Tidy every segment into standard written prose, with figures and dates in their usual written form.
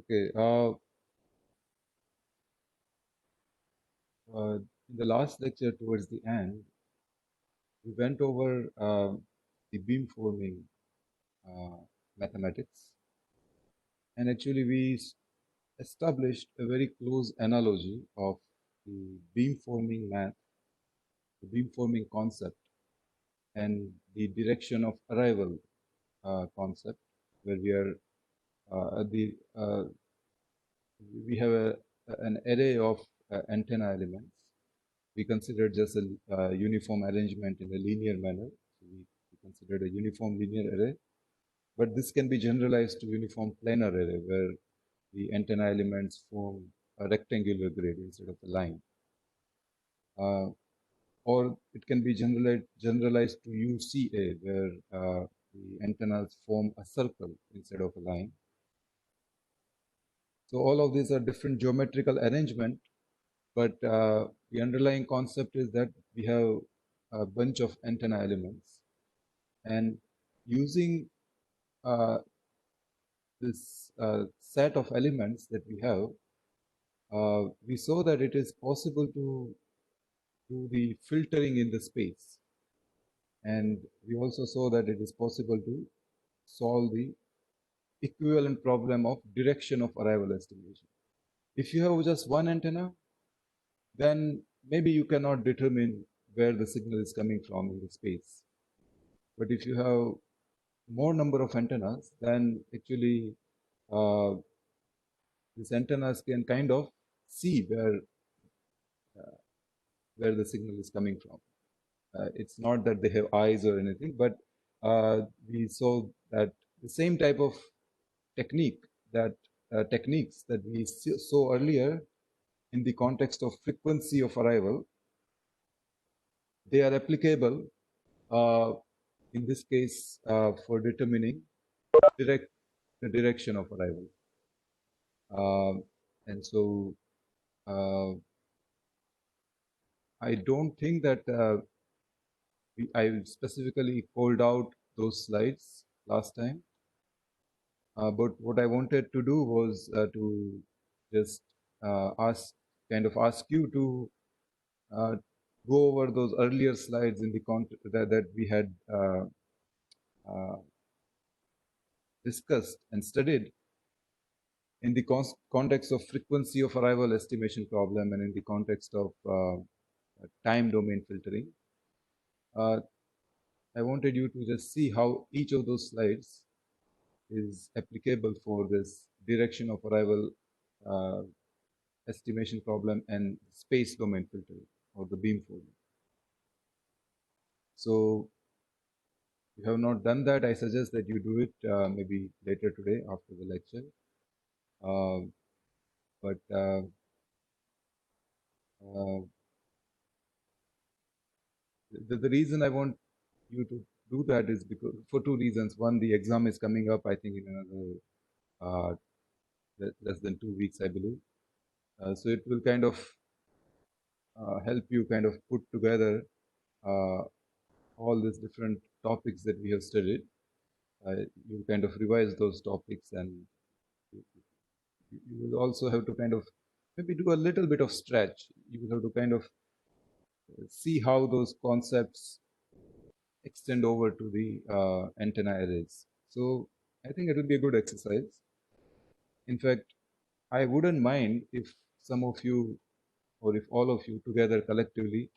Okay. In the last lecture, towards the end, we went over the beamforming uh, mathematics, and actually we established a very close analogy of the beamforming math, the beamforming concept, and the direction of arrival concept, where we have an array of antenna elements. We considered just a uniform arrangement in a linear manner. So we considered a uniform linear array, but this can be generalized to uniform planar array, where the antenna elements form a rectangular grid instead of a line. Or it can be generalized to UCA, where the antennas form a circle instead of a line. So all of these are different geometrical arrangement, but the underlying concept is that we have a bunch of antenna elements, and using this set of elements that we have, we saw that it is possible to do the filtering in the space, and we also saw that it is possible to solve the equivalent problem of direction of arrival estimation. If you have just one antenna, then maybe you cannot determine where the signal is coming from in the space. But if you have more number of antennas, then actually these antennas can kind of see where the signal is coming from. It's not that they have eyes or anything, but we saw that the same type of techniques that we saw earlier in the context of frequency of arrival, they are applicable in this case for determining the direction of arrival. And so I don't think that I specifically called out those slides last time. But what I wanted to do was to just ask you to go over those earlier slides in the that we had discussed and studied in the context of frequency of arrival estimation problem and in the context of time domain filtering. I wanted you to just see how each of those slides is applicable for this direction of arrival estimation problem and space domain filtering or the beamforming. So if you have not done that, I suggest that you do it maybe later today after the lecture. But the reason I want you to do that is because for two reasons. One, the exam is coming up, I think, in another less than 2 weeks, I believe. So it will kind of help you kind of put together all these different topics that we have studied. You kind of revise those topics, and you will also have to kind of maybe do a little bit of stretch. You will have to kind of see how those concepts extend over to the antenna arrays. So I think it will be a good exercise. In fact, I wouldn't mind if some of you or if all of you together collectively.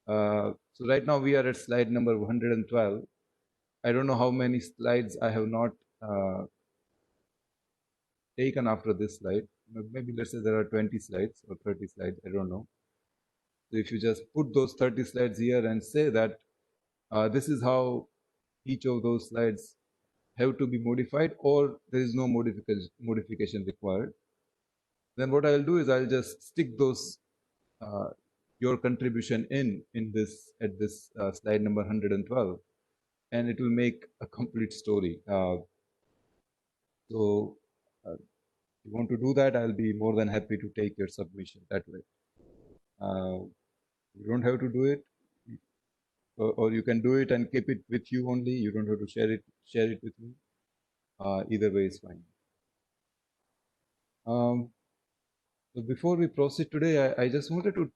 So right now we are at slide number 112. I don't know how many slides I have not taken after this slide. Maybe let's say there are 20 slides or 30 slides, I don't know. So if you just put those 30 slides here and say that this is how each of those slides have to be modified, or there is no modification required, then what I'll do is I'll just stick those your contribution in this at this slide number 112, and it will make a complete story. So if you want to do that, I'll be more than happy to take your submission that way. You don't have to do it, or you can do it and keep it with you only. You don't have to share it with me. Either way is fine. So before we proceed today, I just wanted to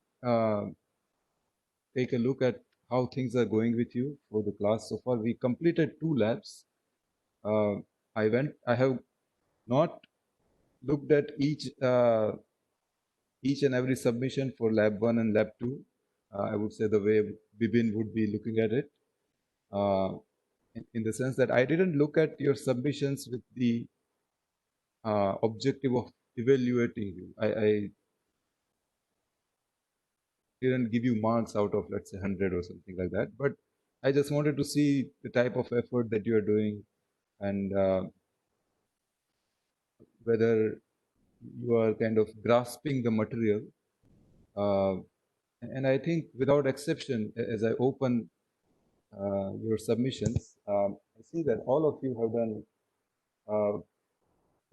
take a look at how things are going with you for the class so far. We completed 2 labs. I have not looked at each and every submission for lab 1 and lab 2. I would say the way Bibin would be looking at it, in the sense that I didn't look at your submissions with the objective of evaluating you. I didn't give you marks out of, let's say, 100 or something like that, but I just wanted to see the type of effort that you are doing, and whether you are kind of grasping the material. And I think without exception, as I open your submissions, I see that all of you have done a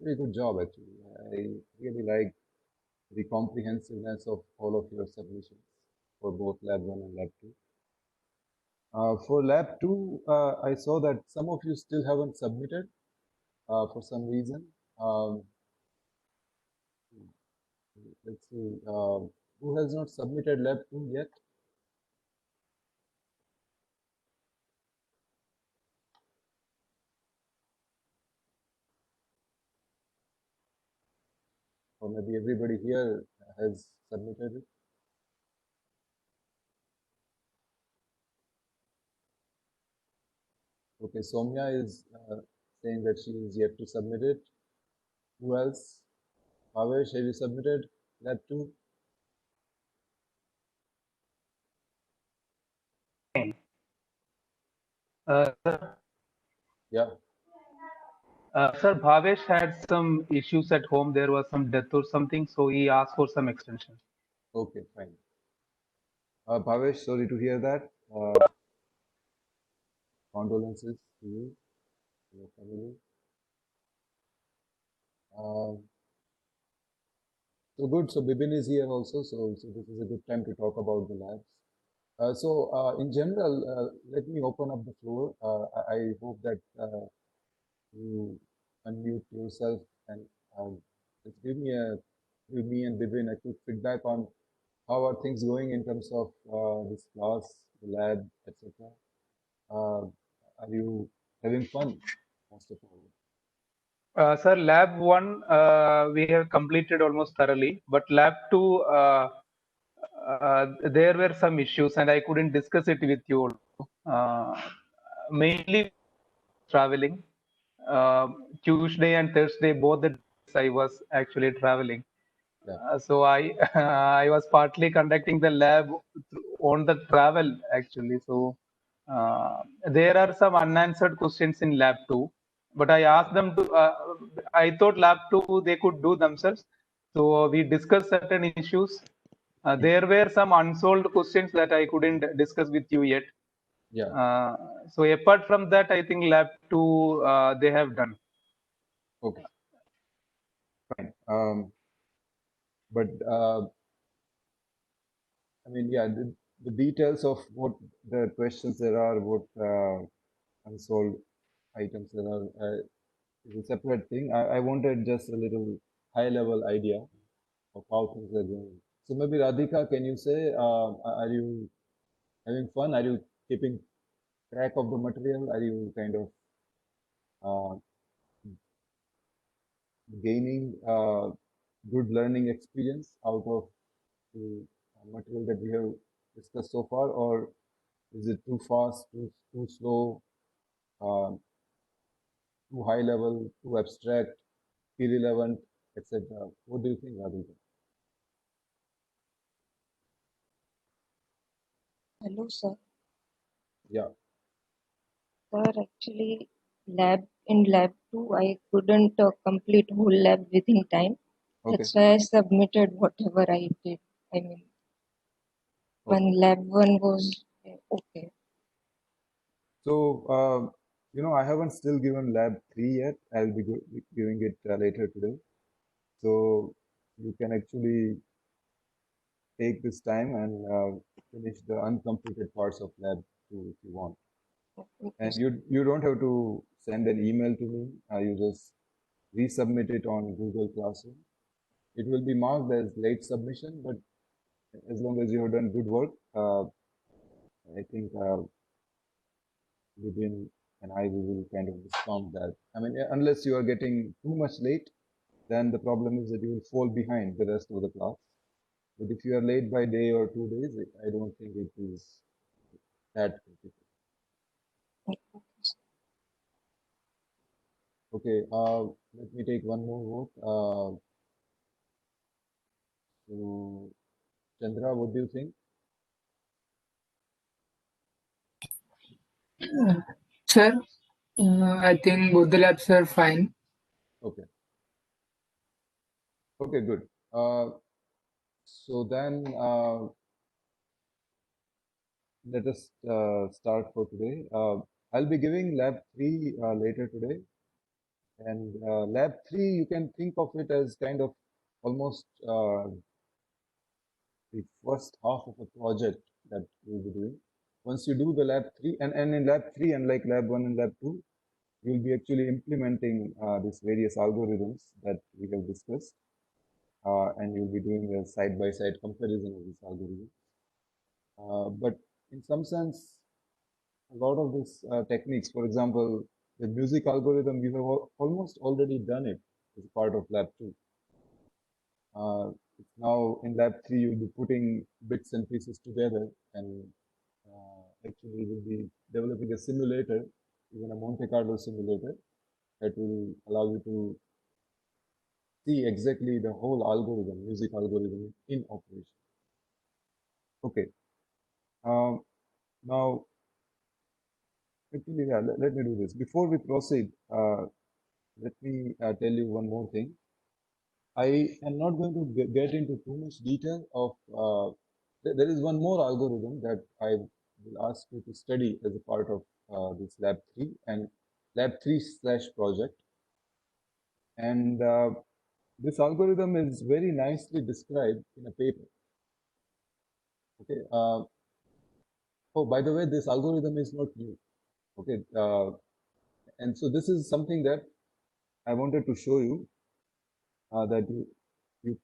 very good job actually. I really like the comprehensiveness of all of your submissions for both lab 1 and lab 2. For lab 2, I saw that some of you still haven't submitted for some reason. Let's see, who has not submitted lab 2 yet? Or maybe everybody here has submitted it. Okay, Soumya is saying that she is yet to submit it. Who else? Bhavesh, have you submitted lab 2? Sir, Yeah. Sir, Bhavesh had some issues at home. There was some death or something, so he asked for some extension. Okay, fine. Bhavesh, sorry to hear that. Condolences to you, to your family. So good. So Bibin is here also. So this is a good time to talk about the labs. In general, let me open up the floor. I hope that you unmute yourself and just give me and Bibin a quick feedback on how are things going in terms of this class, the lab, etc. Are you having fun, most of all? Sir, lab 1, we have completed almost thoroughly, but lab 2, there were some issues and I couldn't discuss it with you all. Mainly traveling. Tuesday and Thursday, both the days I was actually traveling. Yeah. So I I was partly conducting the lab on the travel actually. So there are some unanswered questions in lab 2, but I asked them to. I thought lab 2 they could do themselves. So we discussed certain issues. There were some unsolved questions that I couldn't discuss with you yet. Yeah. So apart from that, I think lab 2 they have done. Okay. Fine. But I mean, yeah, the details of what the questions there are, what unsolved items there are, is a separate thing. I wanted just a little high-level idea of how things are going. So maybe Radhika, can you say, are you having fun? Are you keeping track of the material? Are you kind of gaining good learning experience out of the material that we have discussed so far, or is it too fast, too slow, uh, too high level, too abstract, irrelevant, etc.? What do you think, Radhika? Hello, sir. Yeah. Sir, actually, lab 2, I couldn't complete whole lab within time. Okay. That's why I submitted whatever I did. I mean, Okay. when lab 1 was okay. So, I haven't still given lab 3 yet. I'll be giving it later today. So you can actually take this time and finish the uncompleted parts of lab 2 if you want. Okay, And sir. you don't have to send an email to me. You just resubmit it on Google Classroom. it will be marked as late submission, but as long as you have done good work, I think within an eye we will kind of discount that. I mean, unless you are getting too much late, then the problem is that you will fall behind the rest of the class. But if you are late by day or 2 days, I don't think it is that critical. Okay, let me take one more vote. So, Chandra, what do you think? Sir, I think both the labs are fine. Okay. Okay, good. So then let us start for today. I'll be giving lab 3 later today. And lab 3, you can think of it as kind of almost the first half of a project that you'll be doing. Once you do the lab 3, and in lab 3, unlike lab 1 and lab 2, you'll be actually implementing these various algorithms that we have discussed. And you'll be doing a side-by-side comparison of these algorithms. But in some sense, a lot of these techniques, for example, the music algorithm, you have almost already done it as part of lab 2. Now in lab 3, you'll be putting bits and pieces together, and actually we'll be developing a simulator, even a Monte Carlo simulator, that will allow you to see exactly the whole algorithm, music algorithm in operation. Okay. Now, actually, yeah, let me do this. Before we proceed, let me tell you one more thing. I am not going to get into too much detail of, there is one more algorithm that I will ask you to study as a part of this lab 3 and lab 3/project. And this algorithm is very nicely described in a paper. Okay. Oh, by the way, this algorithm is not new. Okay. And so this is something that I wanted to show you that you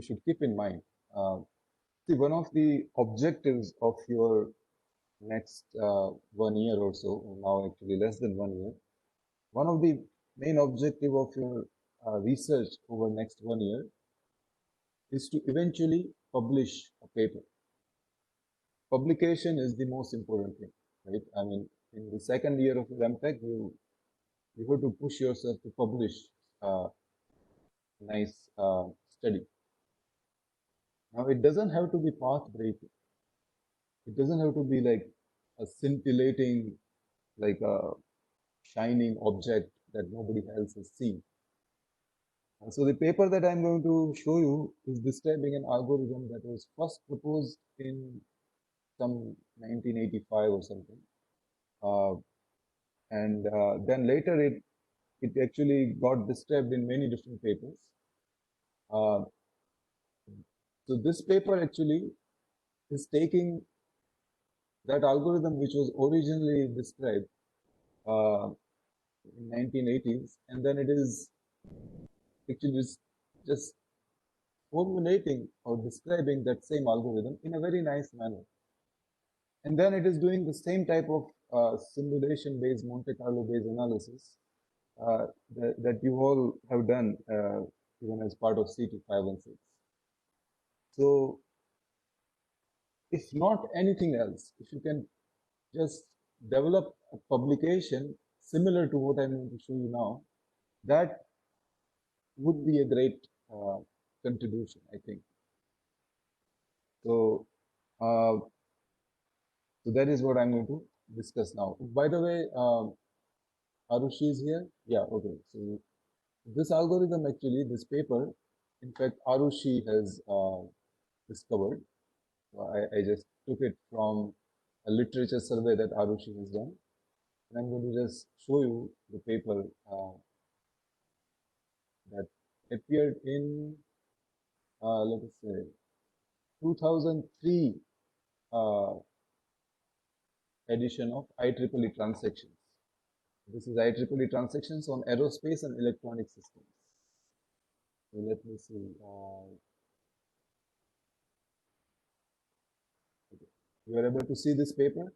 should keep in mind. See, one of the objectives of your next 1 year or so, now actually less than 1 year, one of the main objective of your research over next 1 year is to eventually publish a paper. Publication is the most important thing, right? I mean, in the second year of your MTech, you have to push yourself to publish nice study. Now, it doesn't have to be path-breaking. It doesn't have to be like a scintillating, like a shining object that nobody else has seen. And so the paper that I'm going to show you is describing an algorithm that was first proposed in some 1985 or something. And then later it actually got described in many different papers. So this paper actually is taking that algorithm which was originally described in 1980s, and then it is actually just formulating or describing that same algorithm in a very nice manner. And then it is doing the same type of simulation-based, Monte Carlo-based analysis that you all have done even as part of CT509. So if not anything else, if you can just develop a publication similar to what I'm going to show you now, that would be a great contribution, I think. So, so that is what I'm going to discuss now. By the way, Arushi is here. Yeah, okay. So this algorithm actually, this paper, in fact, Arushi has discovered. I just took it from a literature survey that Arushi has done. And I'm going to just show you the paper that appeared in, let us say, 2003 edition of IEEE Transactions. This is IEEE Transactions on Aerospace and Electronic Systems. So let me see. Okay. You are able to see this paper?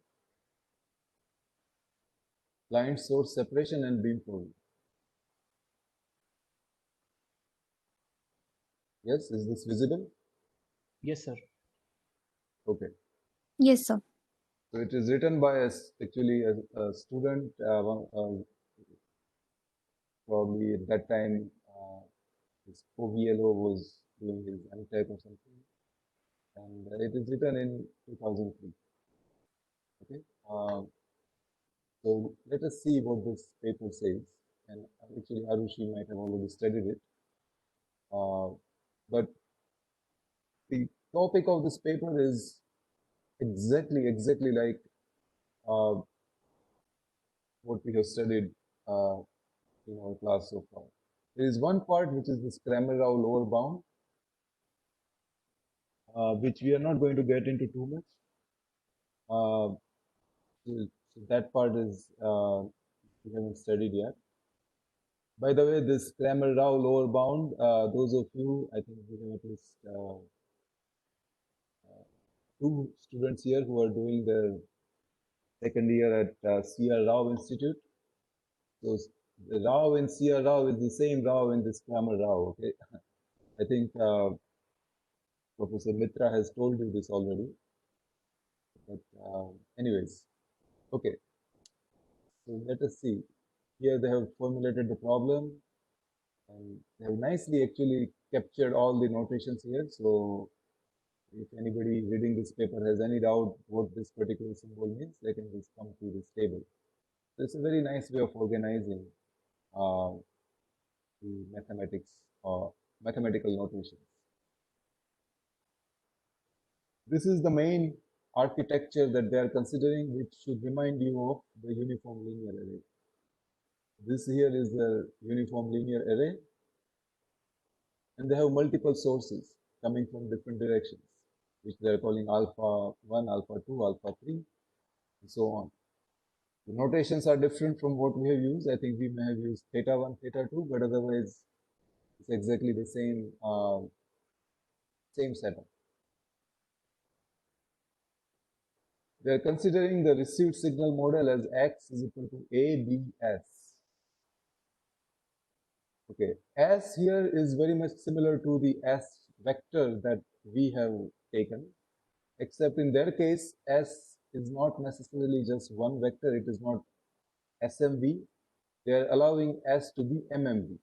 Client source separation and beamfolding. Yes, is this visible? Yes, sir. Okay. Yes, sir. So it is written by actually a student, probably at that time, his OVLO was doing his MTech or something, and it is written in 2003. Okay. So let us see what this paper says. And actually, Arushi might have already studied it. But the topic of this paper is exactly like what we have studied in our class so far. There is one part which is this Kramer-Rao lower bound, which we are not going to get into too much. So that part is we haven't studied yet. By the way, this Kramer-Rao lower bound, those of you, I think we have at least 2 students here who are doing their second year at C.R. Rao Institute. So the Rao in C.R. Rao is the same Rao in this Kramer-Rao, okay? I think Professor Mitra has told you this already. But anyways, okay. So let us see. Here they have formulated the problem, and they have nicely actually captured all the notations here. So if anybody reading this paper has any doubt what this particular symbol means, they can just come to this table. So it's a very nice way of organizing the mathematics or mathematical notations. This is the main architecture that they are considering, which should remind you of the uniform linear array. This here is the uniform linear array, and they have multiple sources coming from different directions, which they are calling alpha 1, alpha 2, alpha 3, and so on. The notations are different from what we have used. I think we may have used theta 1, theta 2, but otherwise it's exactly the same setup. They are considering the received signal model as x is equal to a, b, s. Okay, S here is very much similar to the S vector that we have taken, except in their case, S is not necessarily just one vector, it is not SMV. They are allowing S to be MMV.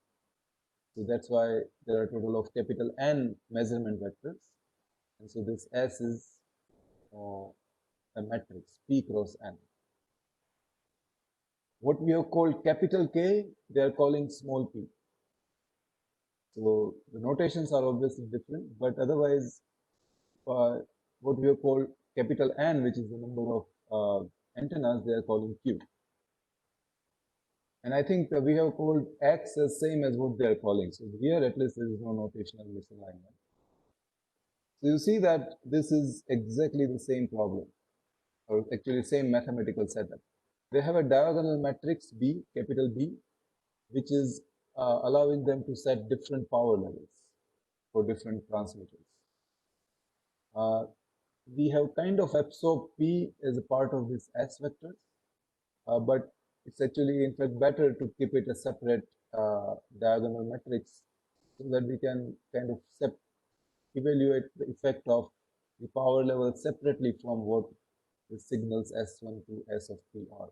So that's why there are a total of capital N measurement vectors. And so this S is a matrix, P cross N. What we have called capital K, they are calling small p. So the notations are obviously different, but otherwise, what we have called capital N, which is the number of antennas, they are calling Q. And I think we have called X as same as what they are calling. So here at least there is no notational misalignment. So you see that this is exactly the same problem, or actually same mathematical setup. They have a diagonal matrix B, capital B, which is allowing them to set different power levels for different transmitters. We have kind of absorbed P as a part of this S vectors, but it's actually in fact better to keep it a separate diagonal matrix so that we can kind of evaluate the effect of the power level separately from what the signals S1 to S of P are.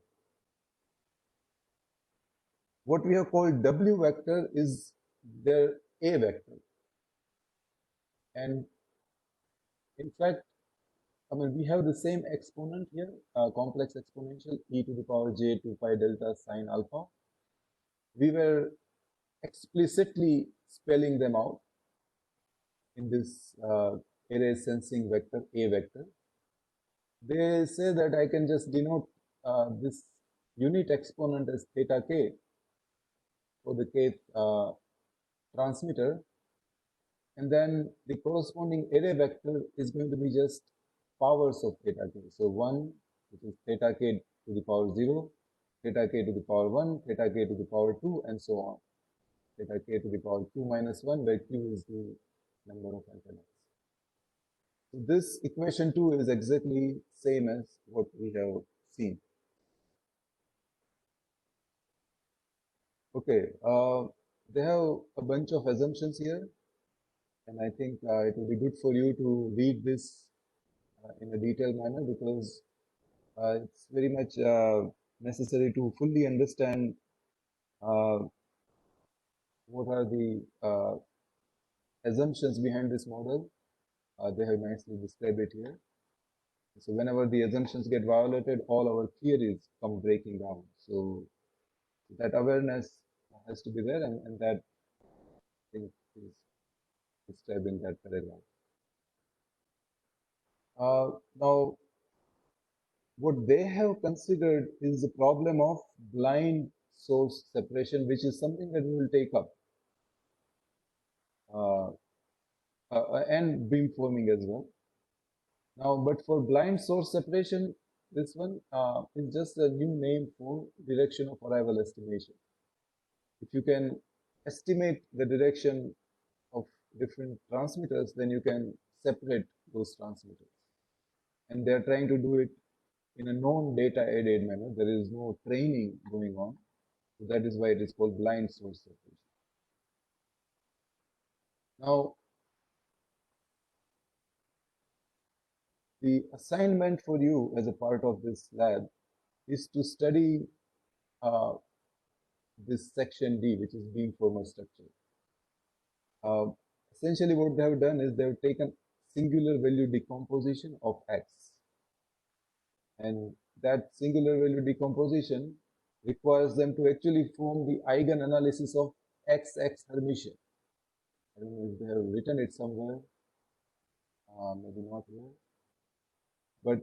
What we have called W vector is their A vector. And in fact, I mean, we have the same exponent here, complex exponential e to the power j 2 pi delta sine alpha. We were explicitly spelling them out in this array sensing vector, A vector. They say that I can just denote this unit exponent as theta k for the kth transmitter, and then the corresponding array vector is going to be just powers of theta k. So 1, which is theta k to the power 0, theta k to the power 1, theta k to the power 2, and so on. theta k to the power q minus 1, where q is the number of antennas. So this equation 2 is exactly same as what we have seen. Okay, they have a bunch of assumptions here, and I think it will be good for you to read this in a detailed manner, because it's very much necessary to fully understand what are the assumptions behind this model. They have nicely described it here. So whenever the assumptions get violated, all our theories come breaking down. So that awareness has to be there, and that thing is described in that paragraph. Now, what they have considered is the problem of blind source separation, which is something that we will take up, and beamforming as well. Now, but for blind source separation, this one is just a new name for direction of arrival estimation. If you can estimate the direction of different transmitters, then you can separate those transmitters. And they're trying to do it in a non-data aided manner. There is no training going on. So that is why it is called blind source separation. Now, the assignment for you as a part of this lab is to study this section D, which is beamformer structure. Essentially, what they have done is they have taken singular value decomposition of X. And that singular value decomposition requires them to actually form the eigen analysis of XX Hermitian. I don't know if they have written it somewhere, maybe not here. But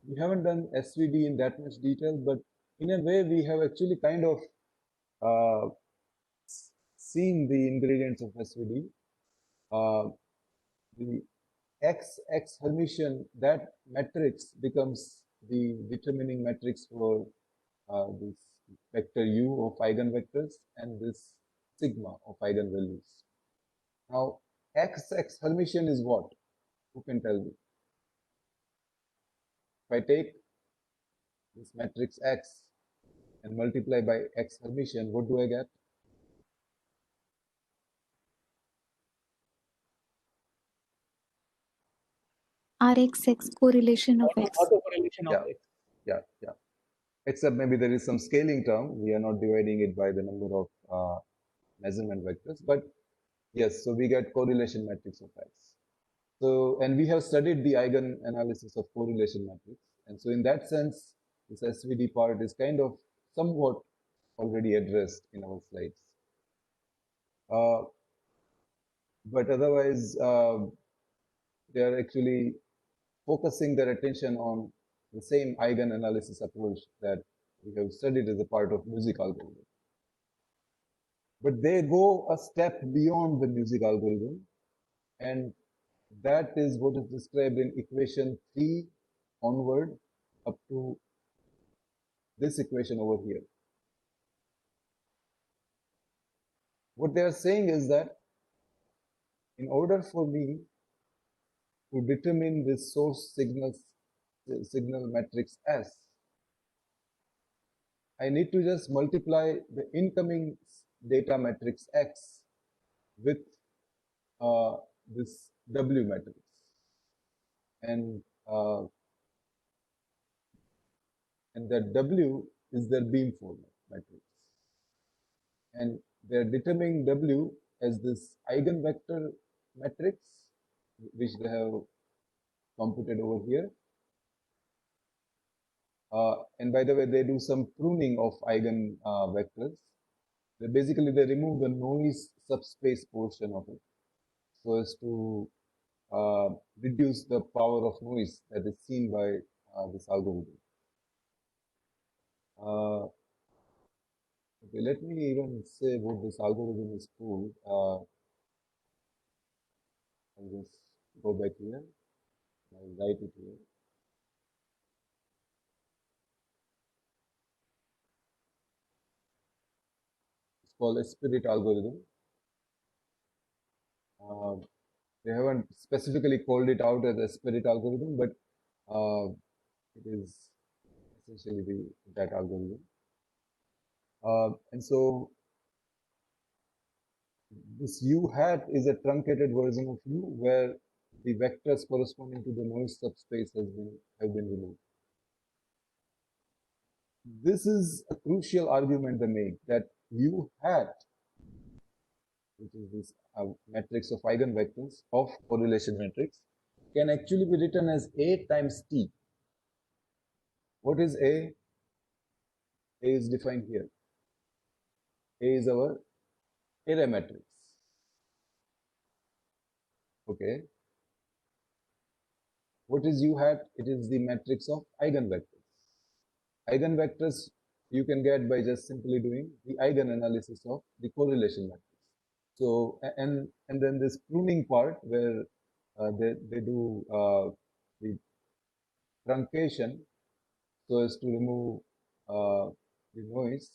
we haven't done SVD in that much detail, but in a way, we have actually kind of seen the ingredients of SVD. The XX Hermitian, that matrix becomes the determining matrix for this vector U of eigenvectors and this sigma of eigenvalues. Now, XX Hermitian is what? Who can tell me? If I take this matrix X and multiply by X Hermitian, what do I get? RXX correlation of X. Autocorrelation of X. Yeah. Except maybe there is some scaling term. We are not dividing it by the number of measurement vectors, but yes, so we get correlation matrix of X. So, and we have studied the eigen analysis of correlation matrix. And so in that sense, this SVD part is kind of somewhat already addressed in our slides. But otherwise, they are actually focusing their attention on the same eigen analysis approach that we have studied as a part of music algorithm. But they go a step beyond the music algorithm, and that is what is described in equation 3 onward up to this equation over here. What they are saying is that in order for me to determine this source signal matrix S, I need to just multiply the incoming data matrix X with this W matrix. And that W is their beamformer matrix. And they're determining W as this eigenvector matrix, which they have computed over here. And by the way, they do some pruning of eigen vectors. Basically, they remove the noise subspace portion of it so as to reduce the power of noise that is seen by this algorithm. Okay, let me even say what this algorithm is called. I'll just go back here. I'll write it here. called a spirit algorithm. They haven't specifically called it out as a spirit algorithm, but it is essentially that algorithm. And so this U hat is a truncated version of U where the vectors corresponding to the noise subspace have been removed. This is a crucial argument they make, that U hat, which is this matrix of eigenvectors of correlation matrix, can actually be written as A times T. What is A? A is defined here. A is our array matrix. Okay. What is U hat? It is the matrix of eigenvectors. Eigenvectors you can get by just simply doing the eigen analysis of the correlation matrix. So, and then this pruning part where they do the truncation so as to remove the noise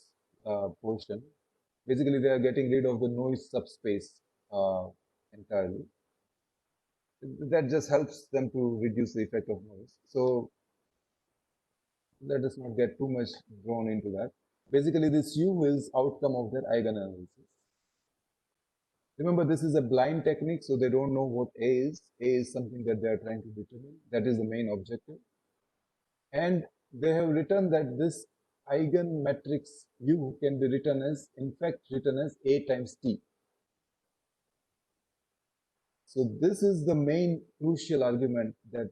portion. Basically, they are getting rid of the noise subspace entirely. That just helps them to reduce the effect of noise. So let us not get too much drawn into that. Basically, this U is outcome of their eigenanalysis. Remember, this is a blind technique, so they don't know what A is. A is something that they are trying to determine. That is the main objective. And they have written that this eigen matrix U can be written as, in fact, written as A times T. So this is the main crucial argument that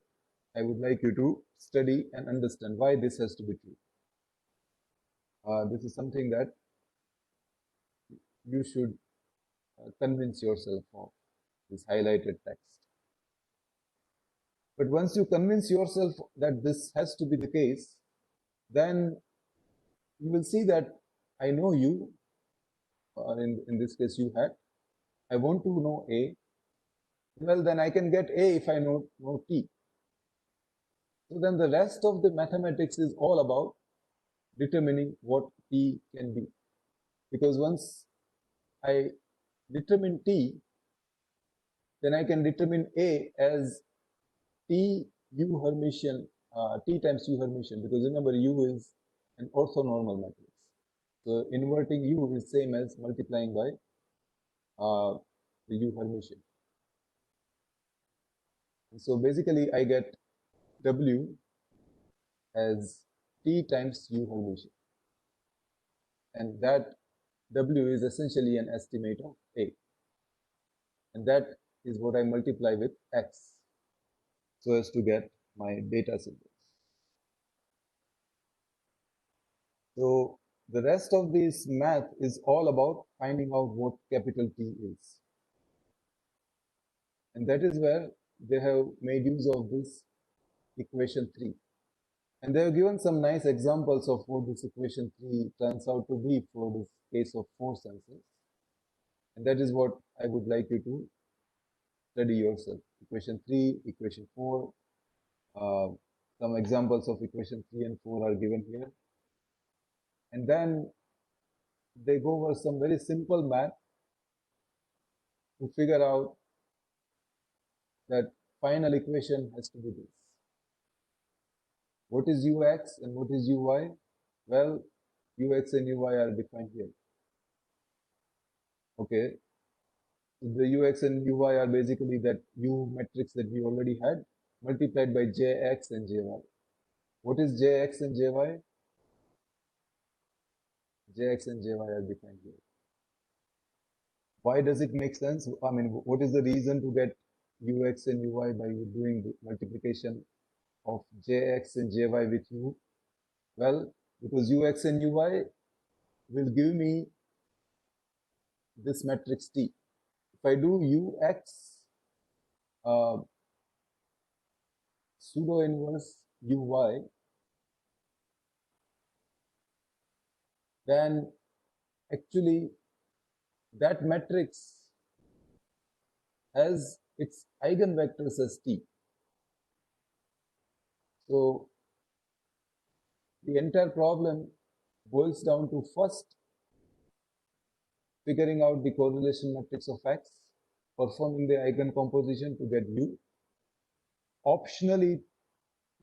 I would like you to study and understand why this has to be true. This is something that you should convince yourself of, this highlighted text. But once you convince yourself that this has to be the case, then you will see that I know you, or in this case you had, I want to know A, well then I can get A if I know T. So then the rest of the mathematics is all about determining what T can be. Because once I determine T, then I can determine A as T U Hermitian, T times U Hermitian, because remember U is an orthonormal matrix. So inverting U is same as multiplying by the U Hermitian. And so basically I get W as T times U Hermitian. And that W is essentially an estimate of A. And that is what I multiply with X so as to get my data symbols. So the rest of this math is all about finding out what capital T is. And that is where they have made use of this equation 3. And they have given some nice examples of what this equation 3 turns out to be for this case of force sensors. And that is what I would like you to study yourself. Equation 3, equation 4, some examples of equation 3 and 4 are given here. And then they go over some very simple math to figure out that final equation has to be this. What is ux and what is uy? Well, ux and uy are defined here. Okay, the ux and uy are basically that u matrix that we already had multiplied by jx and jy. What is jx and jy? Jx and jy are defined here. Why does it make sense? I mean, what is the reason to get ux and uy by doing the multiplication of jx and jy with u? Well, because ux and uy will give me this matrix T. If I do ux pseudo inverse uy, then actually that matrix has its eigenvectors as T. So the entire problem boils down to first figuring out the correlation matrix of X, performing the eigen composition to get U, optionally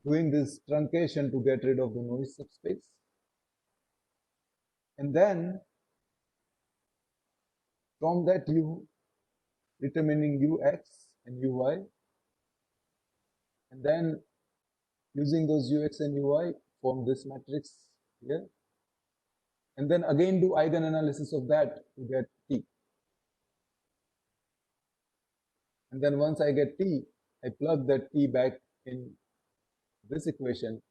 doing this truncation to get rid of the noise subspace, and then from that U, determining Ux and Uy, and then using those Ux and Uy, form this matrix here, and then again do eigenanalysis of that to get T. And then once I get T, I plug that T back in this equation,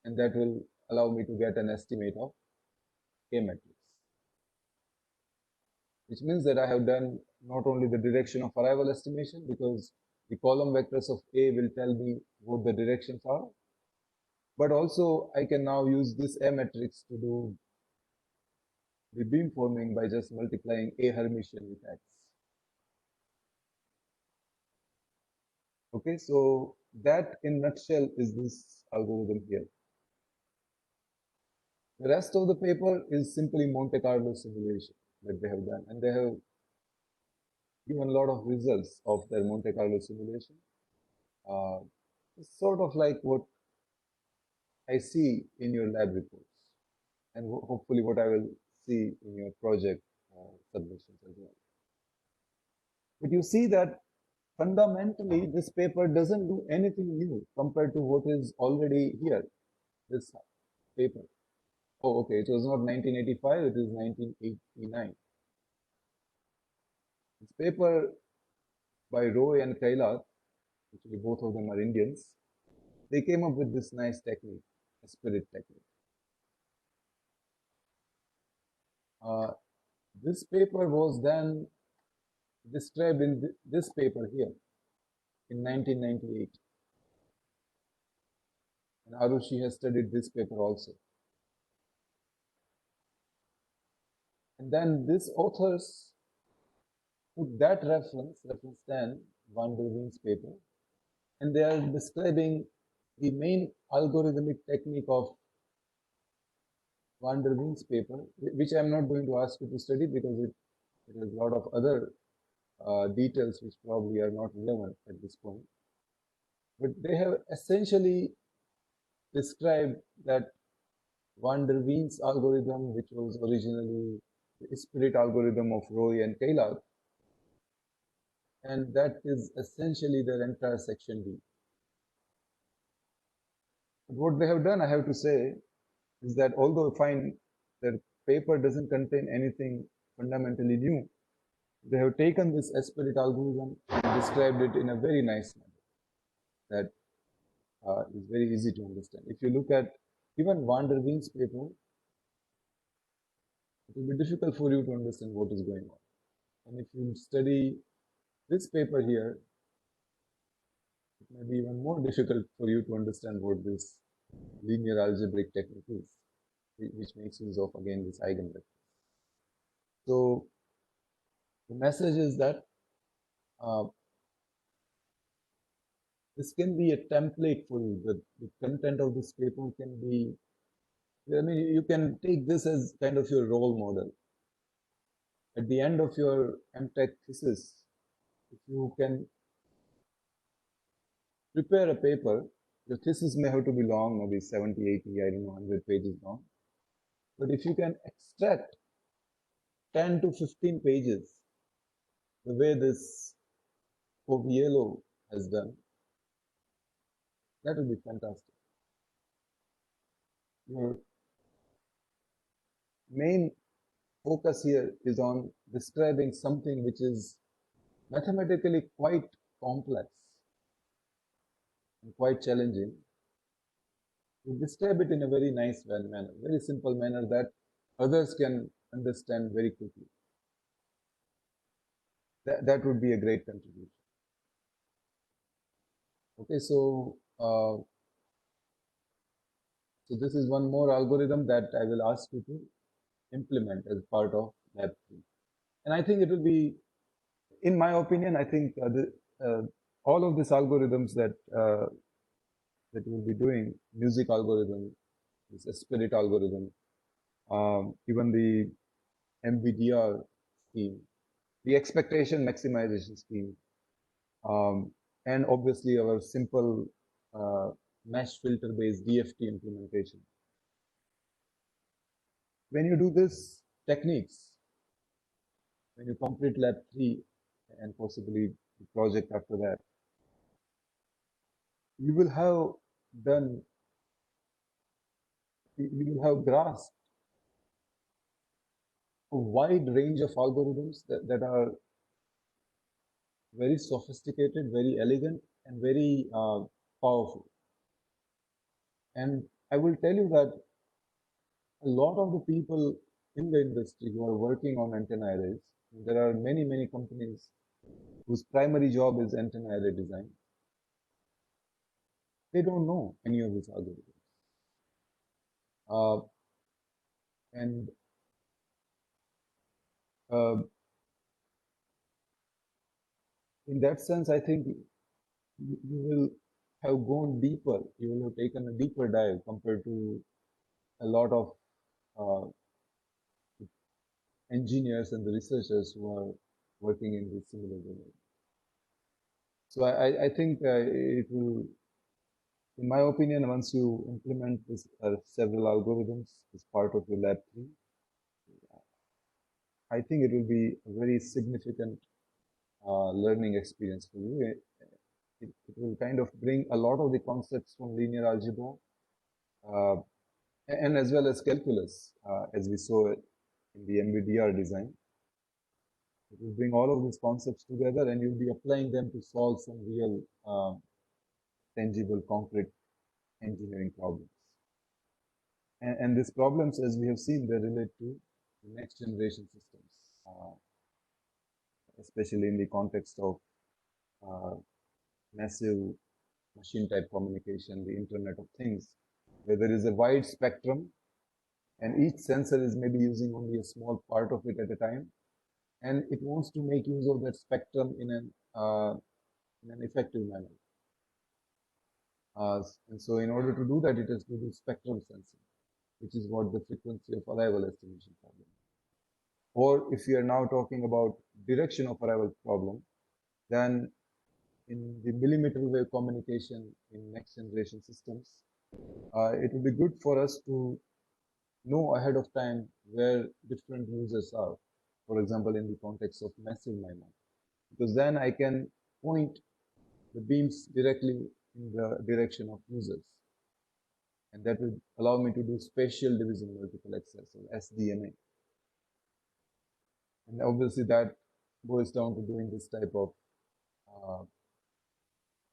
and that will allow me to get an estimate of K matrix. Which means that I have done not only the direction of arrival estimation, because the column vectors of A will tell me what the directions are, but also I can now use this A matrix to do the beamforming by just multiplying A Hermitian with X. Okay, so that in nutshell is this algorithm here. The rest of the paper is simply Monte Carlo simulation that they have done, and they have given a lot of results of their Monte Carlo simulation. It's sort of like what I see in your lab reports, and hopefully what I will see in your project submissions as well. But you see that fundamentally this paper doesn't do anything new compared to what is already here, this paper. Oh, okay, it was not 1985, it is 1989. This paper by Roy and Kailath, actually both of them are Indians, they came up with this nice technique, a spirit technique. This paper was then described in this paper here in 1998. And Arushi has studied this paper also. And then these authors took that reference 10, Van der Ween's paper, and they are describing the main algorithmic technique of Van der Ween's paper, which I'm not going to ask you to study because it has a lot of other details which probably are not relevant at this point. But they have essentially described that Van der Ween's algorithm, which was originally the spirit algorithm of Roy and Kailath, and that is essentially their entire section D. But what they have done, I have to say, is that although I find their paper doesn't contain anything fundamentally new, they have taken this spirit algorithm and described it in a very nice manner that is very easy to understand. If you look at even Van der Ween's paper, it will be difficult for you to understand what is going on. And if you study this paper here, it may be even more difficult for you to understand what this linear algebraic technique is, which makes use of, again, this eigenvector. So the message is that this can be a template for you. The content of this paper can be, I mean, you can take this as kind of your role model. At the end of your MTech thesis, if you can prepare a paper, your thesis may have to be long, maybe 70, 80, I don't know, 100 pages long. But if you can extract 10 to 15 pages, the way this Coviello has done, that would be fantastic. Your main focus here is on describing something which is mathematically quite complex and quite challenging. You describe it in a very nice manner, very simple manner that others can understand very quickly. That would be a great contribution. Okay, so this is one more algorithm that I will ask you to implement as part of Lab 3. And I think it will be, in my opinion, I think all of these algorithms that that we'll be doing, music algorithm, this spirit algorithm, even the MVDR scheme, the expectation maximization scheme, and obviously our simple mesh filter based DFT implementation. When you do this techniques, when you complete lab 3 and possibly the project after that, you will have done, you will have grasped a wide range of algorithms that are very sophisticated, very elegant, and very powerful. And I will tell you that a lot of the people in the industry who are working on antenna arrays, there are many, many companies whose primary job is antenna array design. They don't know any of these algorithms. And in that sense, I think you will have gone deeper. You will have taken a deeper dive compared to a lot of engineers and the researchers who are working in this similar domain. So I think it will, in my opinion, once you implement this several algorithms as part of your lab 3, I think it will be a very significant learning experience for you. It will kind of bring a lot of the concepts from linear algebra and as well as calculus, as we saw it in the MVDR design. It will bring all of these concepts together and you'll be applying them to solve some real tangible, concrete engineering problems. And these problems, as we have seen, they relate to the next generation systems, especially in the context of massive machine type communication, the Internet of Things, where there is a wide spectrum and each sensor is maybe using only a small part of it at a time. And it wants to make use of that spectrum in an effective manner. And so in order to do that, it has to do spectrum sensing, which is what the frequency of arrival estimation problem. Or if we are now talking about direction of arrival problem, then in the millimeter wave communication in next generation systems, it would be good for us to know ahead of time where different users are. For example, in the context of massive MIMO, because then I can point the beams directly in the direction of users. And that will allow me to do spatial division multiple access, or SDMA. And obviously that boils down to doing this type of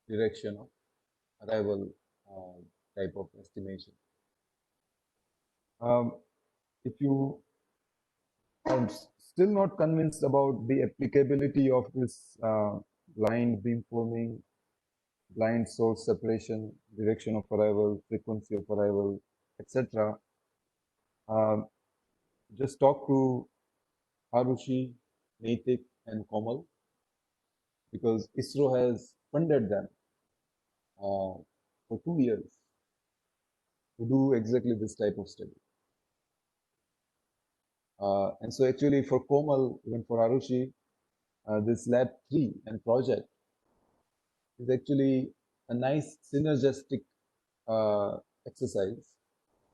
direction of arrival type of estimation. If you are still not convinced about the applicability of this blind beamforming, blind source separation, direction of arrival, frequency of arrival, etc., just talk to Harushi, Naitik, and Komal, because ISRO has funded them for 2 years to do exactly this type of study. And so actually for Komal, even for Harushi, this lab 3 and project is actually a nice synergistic exercise,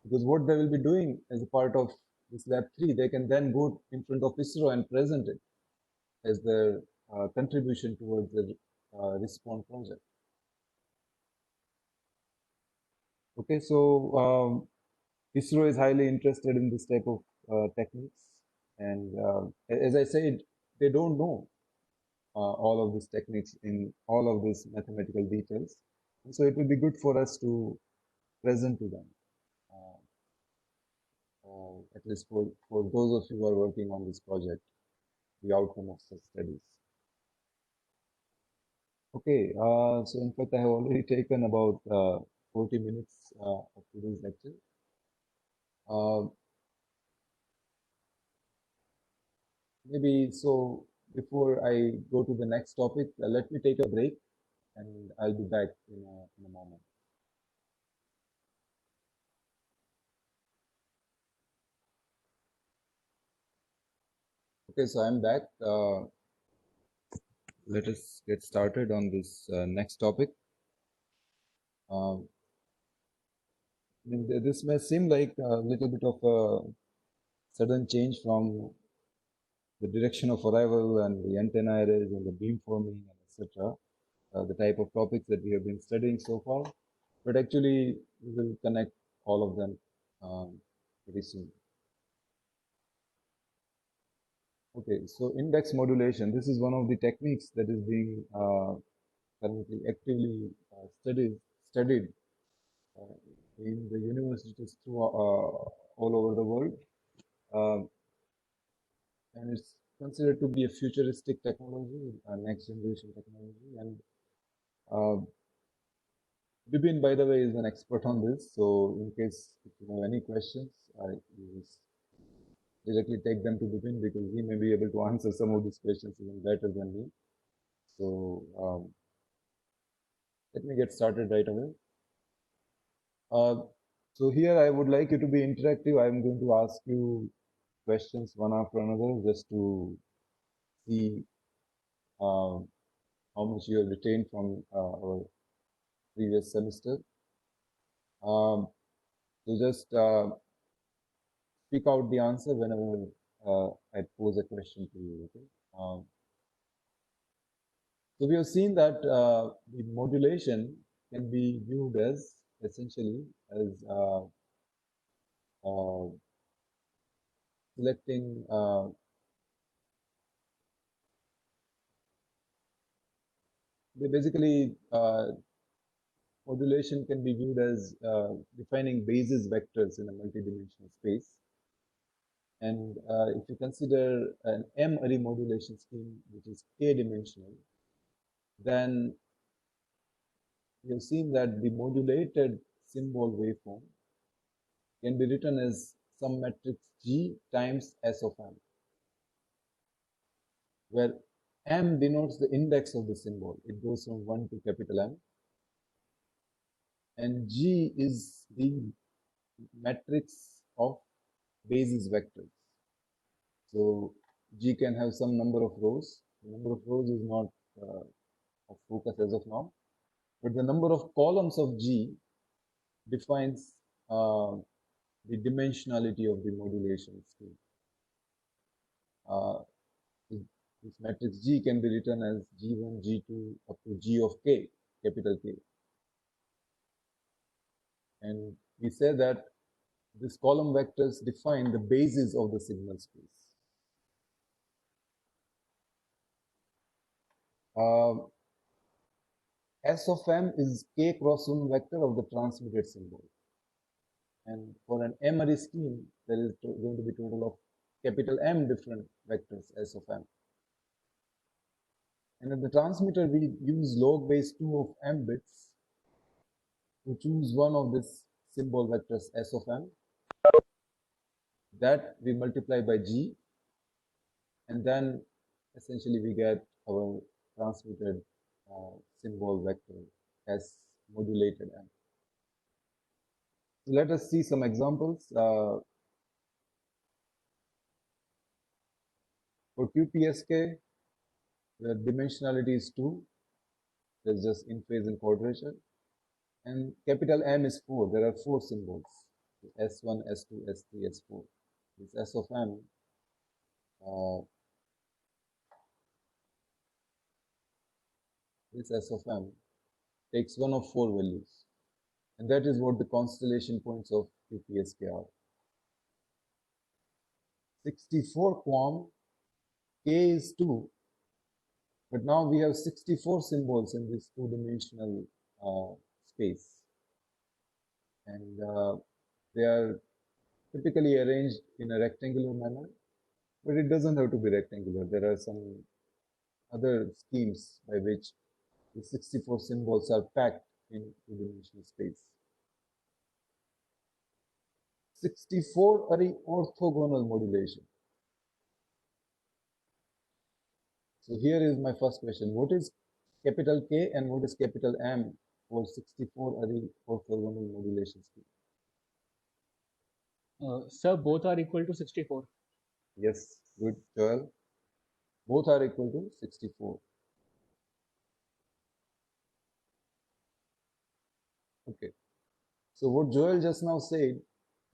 because what they will be doing as a part of this lab 3, they can then go in front of ISRO and present it as their contribution towards the RESPOND project. Okay, so ISRO is highly interested in this type of techniques, and as I said, they don't know all of these techniques in all of these mathematical details, and so it will be good for us to present to them, at least for those of you who are working on this project, the outcome of such studies. Okay, so in fact I have already taken about 40 minutes of today's lecture. Maybe so before I go to the next topic, let me take a break and I'll be back in a moment. Okay, so I'm back. Let us get started on this next topic. This may seem like a little bit of a sudden change from the direction of arrival and the antenna arrays and the beamforming, etc. The type of topics that we have been studying so far, but actually we will connect all of them very soon. Okay, so index modulation. This is one of the techniques that is being currently actively studied in the universities through all over the world, and it's considered to be a futuristic technology, a next generation technology. And Bipin, by the way, is an expert on this. So in case if you have any questions, I just directly take them to Bipin because he may be able to answer some of these questions even better than me. So let me get started right away. So here I would like you to be interactive. I'm going to ask you questions one after another just to see how much you have retained from our previous semester. So just speak out the answer whenever I pose a question to you. Okay. So we have seen that the modulation can be viewed as essentially as selecting basically modulation can be viewed as defining basis vectors in a multidimensional space. And if you consider an M-array modulation scheme, which is k-dimensional, then we have seen that the modulated symbol waveform can be written as some matrix G times S of M, where M denotes the index of the symbol. It goes from 1 to capital M. And G is the matrix of basis vectors. So G can have some number of rows. The number of rows is not of focus as of now, but the number of columns of G defines the dimensionality of the modulation scheme. This matrix G can be written as G1, G2 up to G of K, capital K. And we say that these column vectors define the basis of the signal space. S of M is K cross 1 vector of the transmitted symbol. And for an M-array scheme, there is going to be a total of capital M different vectors S of M. And at the transmitter, we use log base 2 of M bits to choose one of this symbol vectors S of M. That we multiply by G, and then essentially we get our transmitted symbol vector S modulated M. So let us see some examples. For QPSK, where dimensionality is 2, there's just in phase and quadrature. And capital M is 4. There are 4 symbols: S1, S2, S3, S4. This S of M this S of M takes one of 4 values. And that is what the constellation points of QPSK are. 64 QAM, K is 2, but now we have 64 symbols in this 2-dimensional space. And they are typically arranged in a rectangular manner, but it doesn't have to be rectangular. There are some other schemes by which the 64 symbols are packed in 2-dimensional space. 64 Ari orthogonal modulation. So here is my first question. What is capital K and what is capital M for 64 Ari orthogonal modulation scheme? Sir, both are equal to 64. Yes, good, Joel. Both are equal to 64. Okay. So what Joel just now said,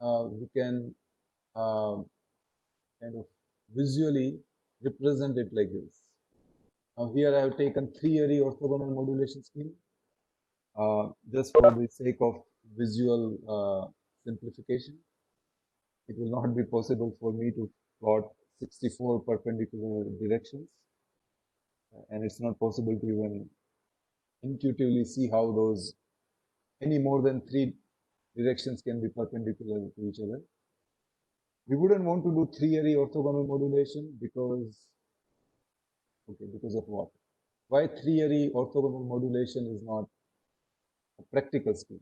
we can kind of visually represent it like this. Now here I have taken 3 Ari orthogonal modulation scheme just for the sake of visual simplification. It will not be possible for me to plot 64 perpendicular directions, and it's not possible to even intuitively see how those any more than 3 directions can be perpendicular to each other. We wouldn't want to do 3 Ari orthogonal modulation because of what? Why 3 Ari orthogonal modulation is not a practical scheme?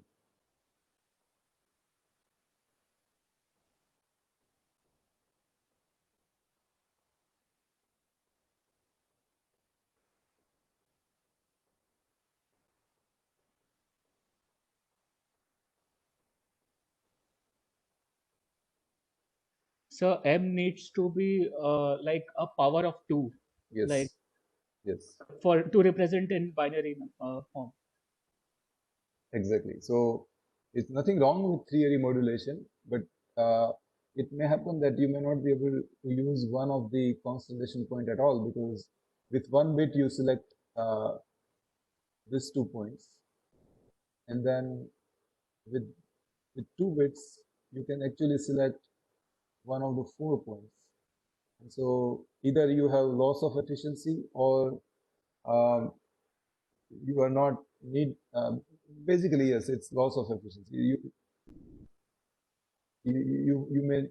So M needs to be like a power of 2. Yes. Like yes. For to represent in binary form. Exactly. So it's nothing wrong with 3 Ari modulation, but it may happen that you may not be able to use one of the constellation point at all, because with one bit you select these 2 points, and then with 2 bits you can actually select one of the 4 points. And so either you have loss of efficiency, or you are not basically, yes, it's loss of efficiency. You may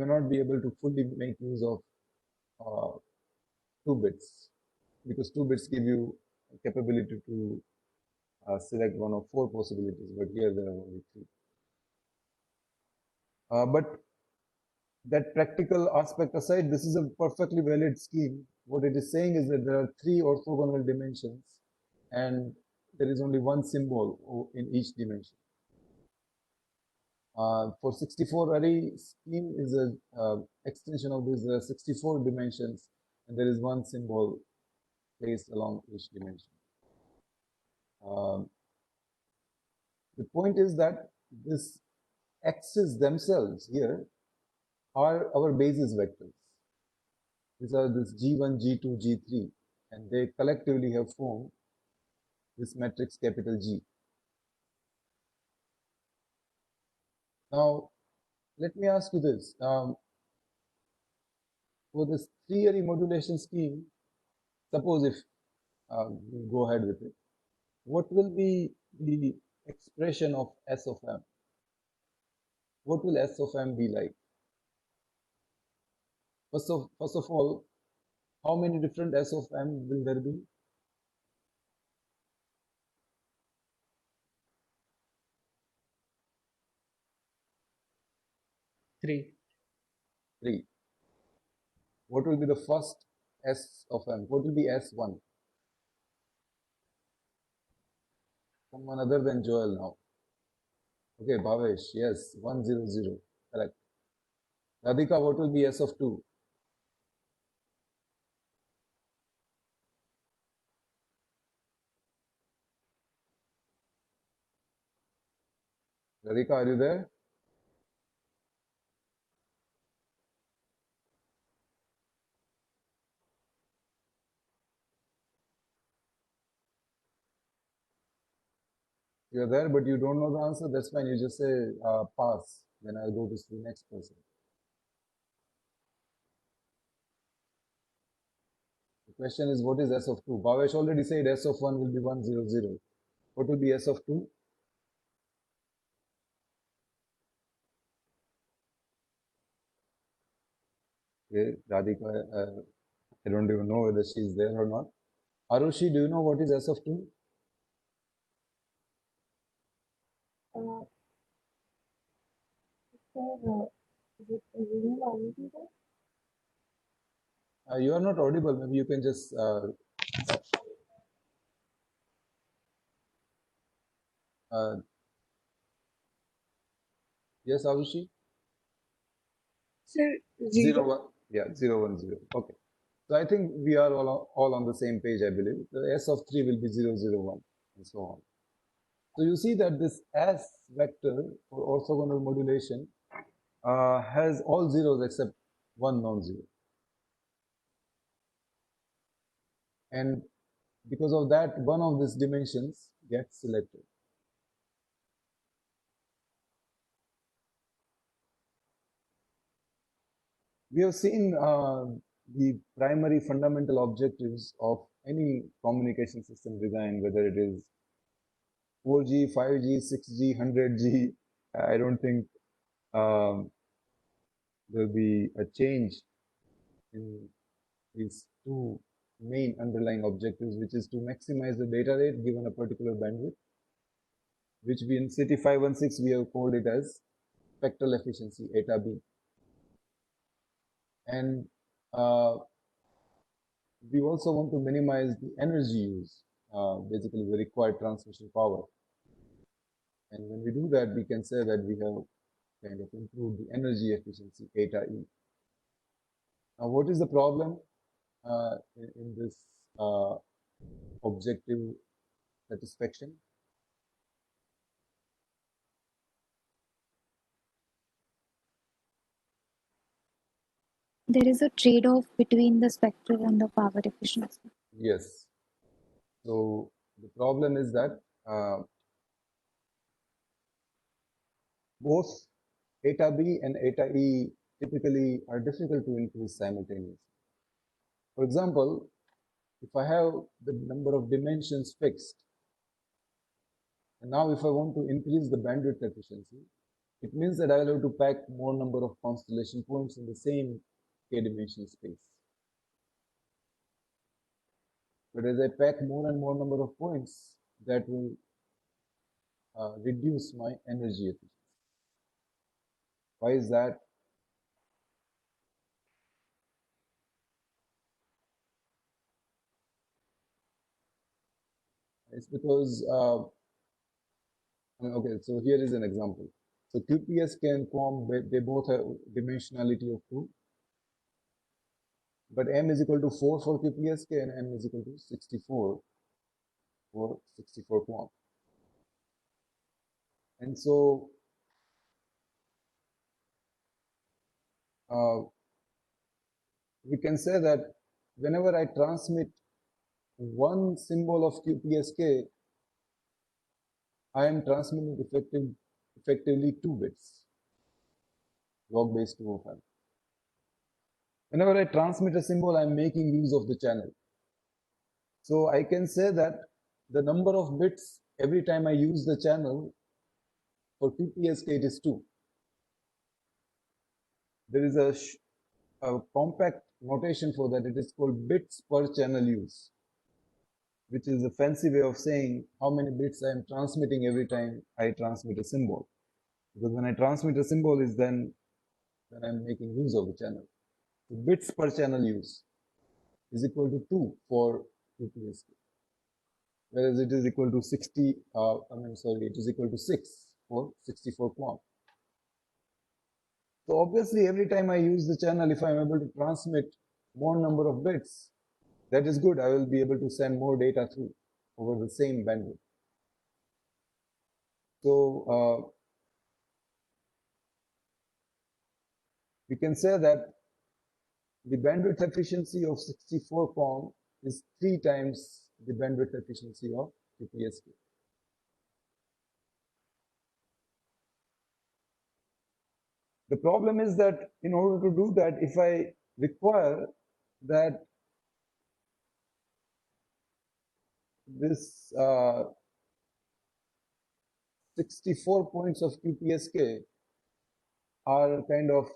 not be able to fully make use of 2 bits, because 2 bits give you capability to select one of 4 possibilities, but here there are only 3. But that practical aspect aside, this is a perfectly valid scheme. What it is saying is that there are 3 orthogonal dimensions, and there is only one symbol in each dimension. For 64 array scheme is a extension of this. There are 64 dimensions, and there is one symbol placed along each dimension. The point is that this x's themselves here are our basis vectors. These are this G1, G2, G3, and they collectively have formed this matrix capital G. Now, let me ask you this. For this 3 Ari modulation scheme, suppose if we go ahead with it, what will be the expression of S of M? What will S of M be like? First of all, how many different S of M will there be? 3. 3. What will be the first S of M? What will be S1? Someone other than Joel now. Okay, Bhavesh, yes, 100, correct. Radhika, what will be S of 2? Radhika, are you there? You're there, but you don't know the answer. That's fine. You just say pass. Then I'll go to the next person. The question is, what is S of 2? Bhavesh already said S of 1 will be 100. What will be S of 2? Okay, Radhika, I don't even know whether she's there or not. Arushi, do you know what is S of 2? You are not audible. Maybe you can just. Yes, Arushi? Sir, 0, 1. Yeah, 0, 1, 0. Okay. So I think we are all on the same page, I believe. The S of 3 will be 0, 0, 1, and so on. So you see that this S vector for orthogonal modulation has all zeros except one non-zero. And because of that, one of these dimensions gets selected. We have seen the primary fundamental objectives of any communication system design, whether it is 4G, 5G, 6G, 100G. I don't think there'll be a change in these two main underlying objectives, which is to maximize the data rate given a particular bandwidth, which we in CT516 we have called it as spectral efficiency, eta B. And we also want to minimize the energy use, basically the required transmission power. And when we do that, we can say that we have kind of improved the energy efficiency, eta E. Now, what is the problem in this objective satisfaction? There is a trade-off between the spectral and the power efficiency. Yes. So the problem is that both eta B and eta E typically are difficult to increase simultaneously. For example, if I have the number of dimensions fixed, and now if I want to increase the bandwidth efficiency, it means that I will have to pack more number of constellation points in the same k-dimensional space. But as I pack more and more number of points, that will reduce my energy efficiency. Why is that? It's because, okay, so here is an example. So QPSK and QAM, they both have dimensionality of 2. But M is equal to 4 for QPSK and M is equal to 64 for 64 QAM. And so, we can say that whenever I transmit one symbol of QPSK, I am transmitting effectively 2 bits, log base 205. Whenever I transmit a symbol, I am making use of the channel. So I can say that the number of bits every time I use the channel for QPSK it is 2. There is a compact notation for that. It is called bits per channel use, which is a fancy way of saying how many bits I am transmitting every time I transmit a symbol. Because when I transmit a symbol is then I'm making use of the channel. So bits per channel use is equal to 2 for QPSK, whereas it is equal to 60. It is equal to 6 for 64 QAM. So obviously, every time I use the channel, if I'm able to transmit more number of bits, that is good. I will be able to send more data through over the same bandwidth. So we can say that the bandwidth efficiency of 64 QAM is 3 times the bandwidth efficiency of QPSK. The problem is that in order to do that, if I require that this 64 points of QPSK are kind of,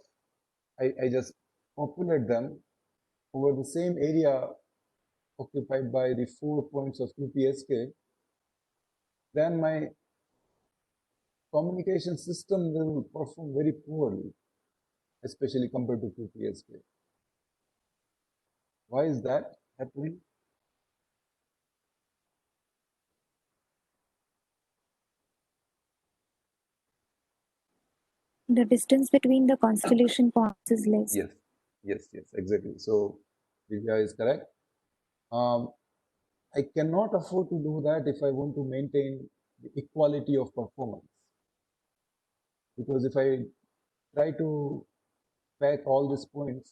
I just populate them over the same area occupied by the 4 points of QPSK, then my communication system will perform very poorly, especially compared to QPSK. Why is that happening? The distance between the constellation points is less. Yes, exactly. So Divya is correct. I cannot afford to do that if I want to maintain the equality of performance. Because if I try to pack all these points,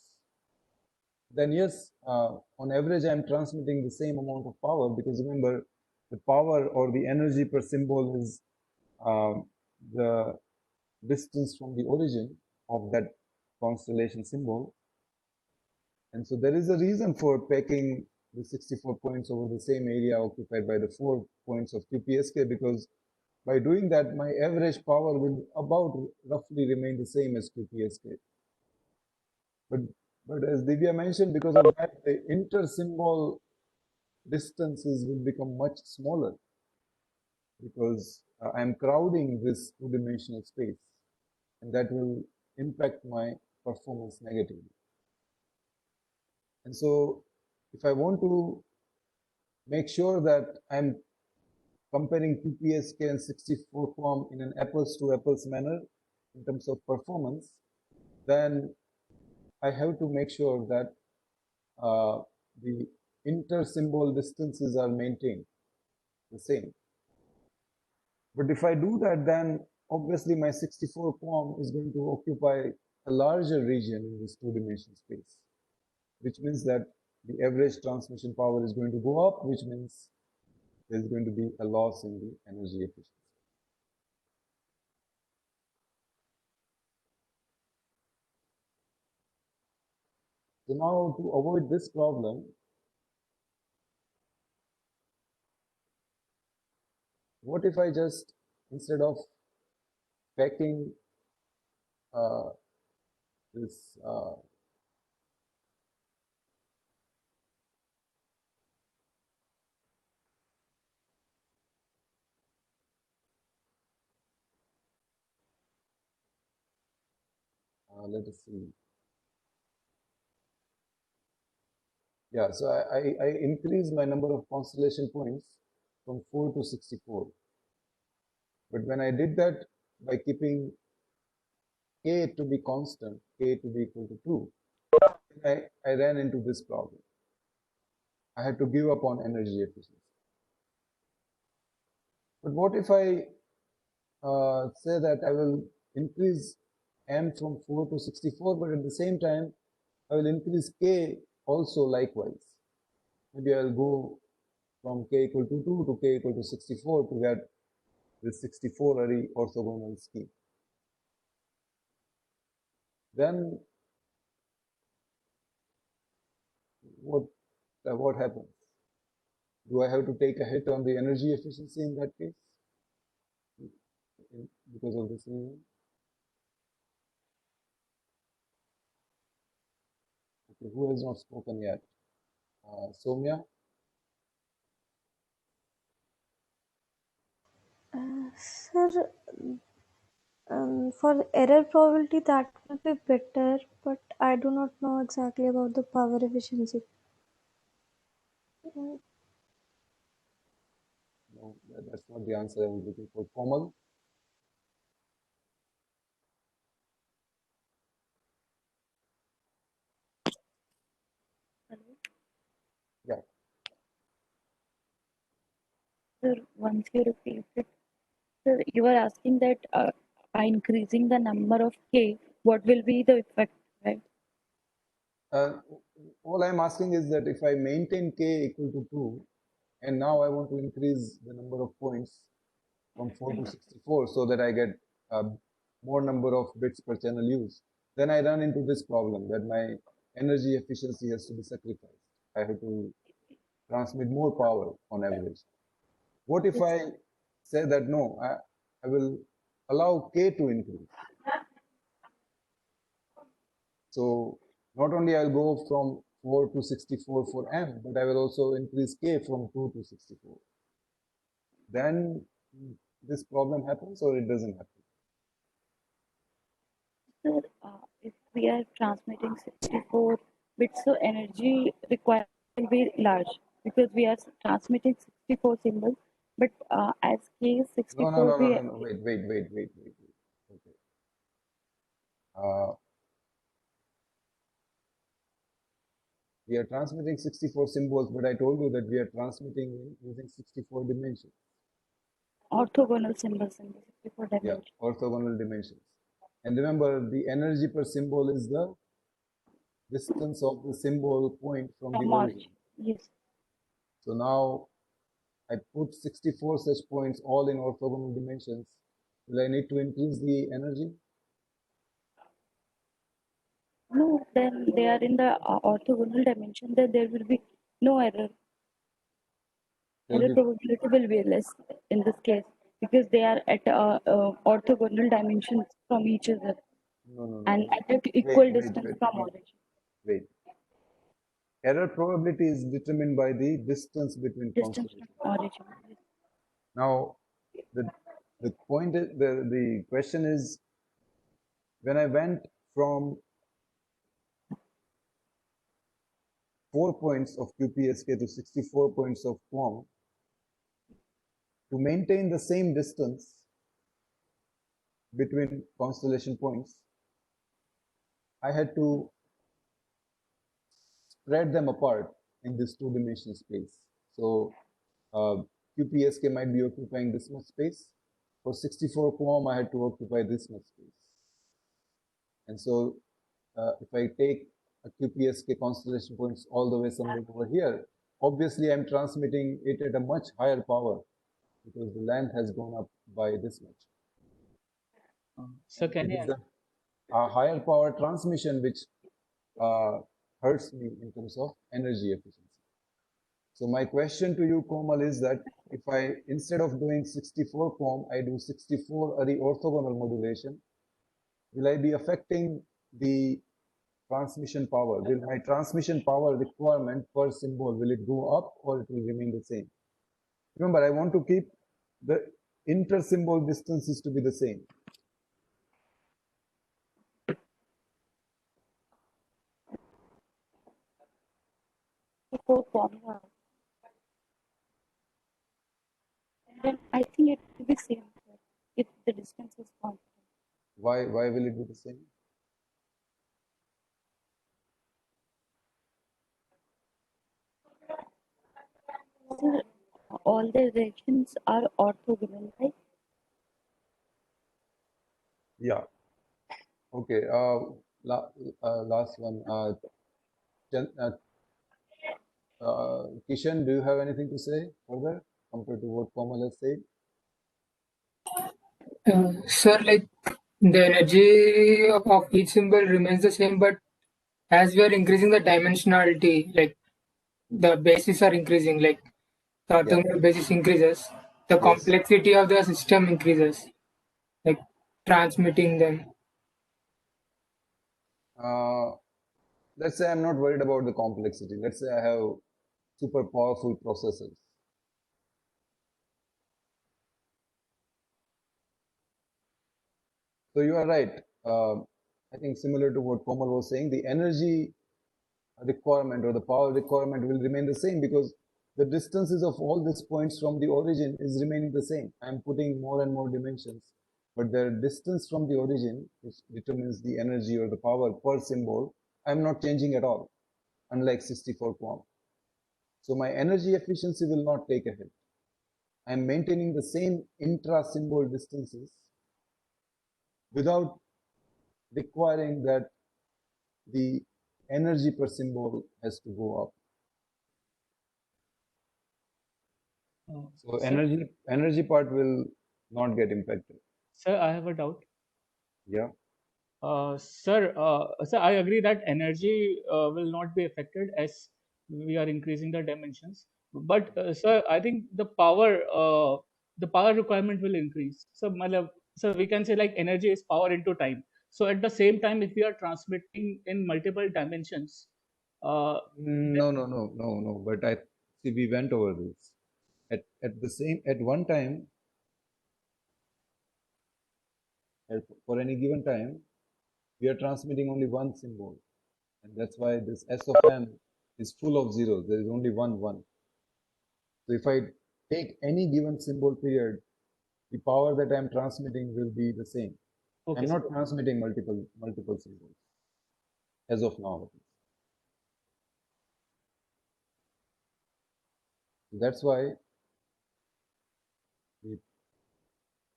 then yes, on average, I'm transmitting the same amount of power, because remember, the power or the energy per symbol is the distance from the origin of that constellation symbol. And so there is a reason for packing the 64 points over the same area occupied by the 4 points of QPSK, because by doing that, my average power will about roughly remain the same as QPSK. But as Divya mentioned, because of that, the inter-symbol distances will become much smaller, because I'm crowding this two-dimensional space, and that will impact my performance negatively. And so if I want to make sure that I'm comparing QPSK and 64 QAM in an apples to apples manner in terms of performance, then I have to make sure that the inter-symbol distances are maintained the same. But if I do that, then obviously my 64 QAM is going to occupy a larger region in this two-dimensional space, which means that the average transmission power is going to go up, which means there's going to be a loss in the energy efficiency. So now, to avoid this problem, what if I just, instead of packing this let us see. Yeah, so I increased my number of constellation points from 4 to 64. But when I did that by keeping k to be constant, k to be equal to 2, I ran into this problem. I had to give up on energy efficiency. But what if I say that I will increase m from 4 to 64, but at the same time, I will increase k also likewise. Maybe I'll go from k equal to 2 to k equal to 64 to get this 64 Ari orthogonal scheme. Then what happens? Do I have to take a hit on the energy efficiency in that case? Because of this reason? Okay, who has not spoken yet? Soumya? Sir, for error probability that will be better, but I do not know exactly about the power efficiency. No, that's not the answer I was looking for. Komal? Yeah. Sir, once you repeat it, sir, you are asking that by increasing the number of K, what will be the effect, right? All I'm asking is that if I maintain k equal to 2, and now I want to increase the number of points from 4 to 64 so that I get more number of bits per channel use, then I run into this problem that my energy efficiency has to be sacrificed. I have to transmit more power on average. What if I say that no, I will allow k to increase? So not only I'll go from 4 to 64 for m, but I will also increase k from 2 to 64. Then this problem happens or it doesn't happen? Sir, if we are transmitting 64 bits, so energy requirement will be large because we are transmitting 64 symbols, but as K is 64, we Wait. Okay. We are transmitting 64 symbols, but I told you that we are transmitting using 64 dimensions. Orthogonal symbols in the 64 Yeah, dimension. orthogonal dimensions. And remember, the energy per symbol is the distance of the symbol point from the origin. Yes. So now I put 64 such points all in orthogonal dimensions. Will I need to increase the energy? No, then they are in the orthogonal dimension, then there will be no error. Error probability will be less in this case because they are at orthogonal dimensions from each other and at equal distance from origin. Wait. Error probability is determined by the distance between constellations. Origin. Now, the point is, the question is, when I went from 4 points of QPSK to 64 points of QAM, to maintain the same distance between constellation points, I had to spread them apart in this two-dimensional space. So QPSK might be occupying this much space. For 64 QAM, I had to occupy this much space. And so if I take a QPSK constellation points all the way somewhere over here, obviously I'm transmitting it at a much higher power because the length has gone up by this much. So can it you is a higher power transmission which hurts me in terms of energy efficiency. So my question to you, Komal, is that if I, instead of doing 64 QAM, I do 64 Ari orthogonal modulation, will I be affecting the transmission power? Will my transmission power requirement per symbol, will it go up or it will remain the same? Remember, I want to keep the inter-symbol distances to be the same. For formula, then I think it will be same if the distance is constant. Why will it be the same? So, all the directions are orthogonal, right? Yeah. Okay. Last one. Kishan, do you have anything to say further compared to what Komal has said? Sir, like the energy of each symbol remains the same, but as we are increasing the dimensionality, like the bases are increasing, like the orthogonal basis increases, the complexity of the system increases, like transmitting them. Let's say I'm not worried about the complexity. Let's say I have super powerful processors. So you are right. I think similar to what Komal was saying, the energy requirement or the power requirement will remain the same because the distances of all these points from the origin is remaining the same. I'm putting more and more dimensions, but the distance from the origin, which determines the energy or the power per symbol, I'm not changing at all, unlike 64 QAM. So my energy efficiency will not take a hit. I'm maintaining the same intra-symbol distances without requiring that the energy per symbol has to go up. So energy part will not get impacted. Sir, I have a doubt. Yeah. Sir, I agree that energy will not be affected as we are increasing the dimensions. But sir, I think the power requirement will increase. So we can say like energy is power into time. So at the same time, if we are transmitting in multiple dimensions, No. But I see we went over this. At one time, for any given time, we are transmitting only one symbol. And that's why this S of n is full of zeros. There is only one. So if I take any given symbol period, the power that I'm transmitting will be the same. okay, I'm not transmitting multiple symbols as of now. That's why the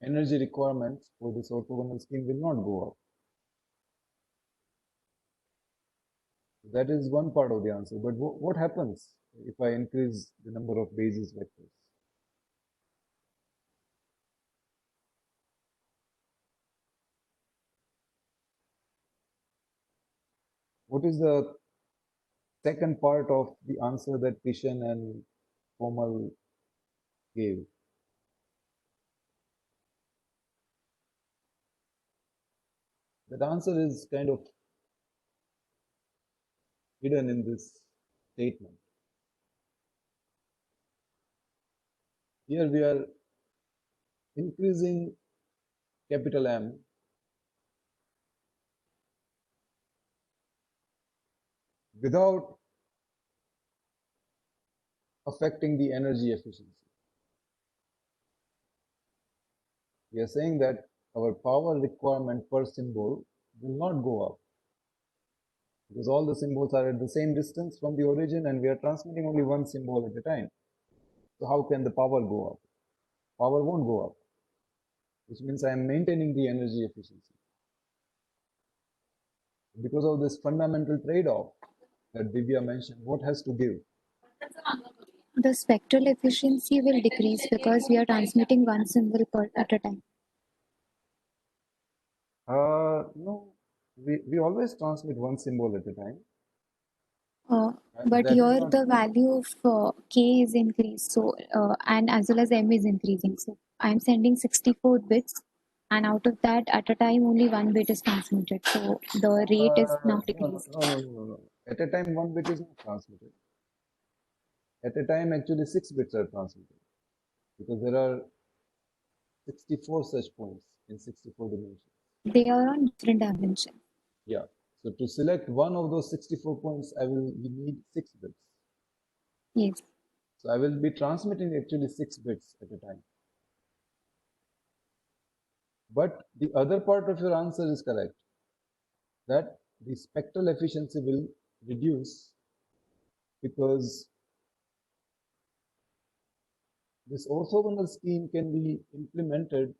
energy requirements for this orthogonal scheme will not go up. That is one part of the answer. But what happens if I increase the number of basis vectors? What is the second part of the answer that Kishan and Komal gave? That answer is kind of hidden in this statement. Here we are increasing capital M without affecting the energy efficiency. We are saying that our power requirement per symbol will not go up because all the symbols are at the same distance from the origin and we are transmitting only one symbol at a time. So how can the power go up? Power won't go up, which means I am maintaining the energy efficiency. Because of this fundamental trade-off that Divya mentioned, what has to give? The spectral efficiency will decrease because we are transmitting one symbol at a time. No, we always transmit one symbol at a time. But here the value of k is increased, so and as well as m is increasing. So I am sending 64 bits, and out of that, at a time only one bit is transmitted. So the rate is now decreased. No. At a time, one bit is not transmitted. At a time, actually, 6 bits are transmitted because there are 64 such points in 64 dimensions. They are on different dimensions. Yeah. So to select one of those 64 points, we need 6 bits. Yes. So I will be transmitting actually 6 bits at a time. But the other part of your answer is correct, that the spectral efficiency will reduce because this orthogonal scheme can be implemented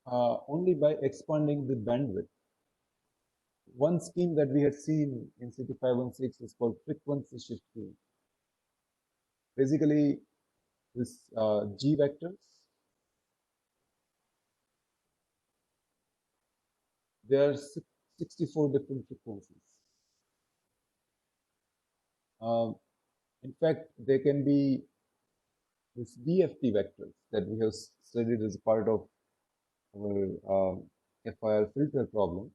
only by expanding the bandwidth. One scheme that we had seen in CT516 is called frequency shift scheme. Basically, this G vectors, there are 64 different frequencies. In fact, there can be this DFT vectors that we have studied as part of our FIR filter problem.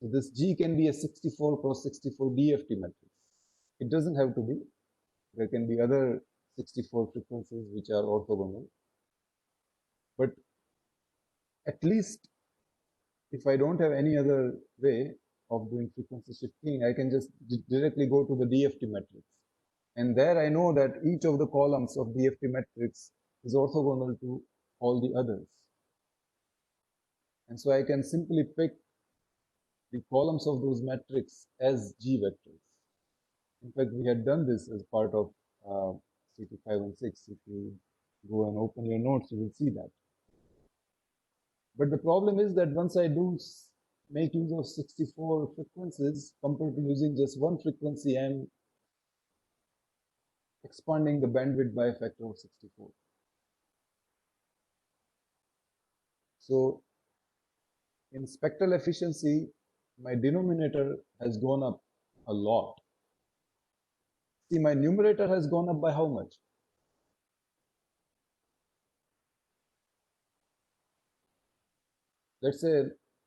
So this G can be a 64 cross 64 DFT matrix. It doesn't have to be. There can be other 64 frequencies which are orthogonal. But at least if I don't have any other way of doing frequency shifting, I can just directly go to the DFT matrix. And there I know that each of the columns of DFT matrix is orthogonal to all the others. And so I can simply pick the columns of those matrices as G vectors. In fact, we had done this as part of CT516. If you go and open your notes, you will see that. But the problem is that once I do make use of 64 frequencies compared to using just one frequency, I'm expanding the bandwidth by a factor of 64. So in spectral efficiency, my denominator has gone up a lot. See, my numerator has gone up by how much? Let's say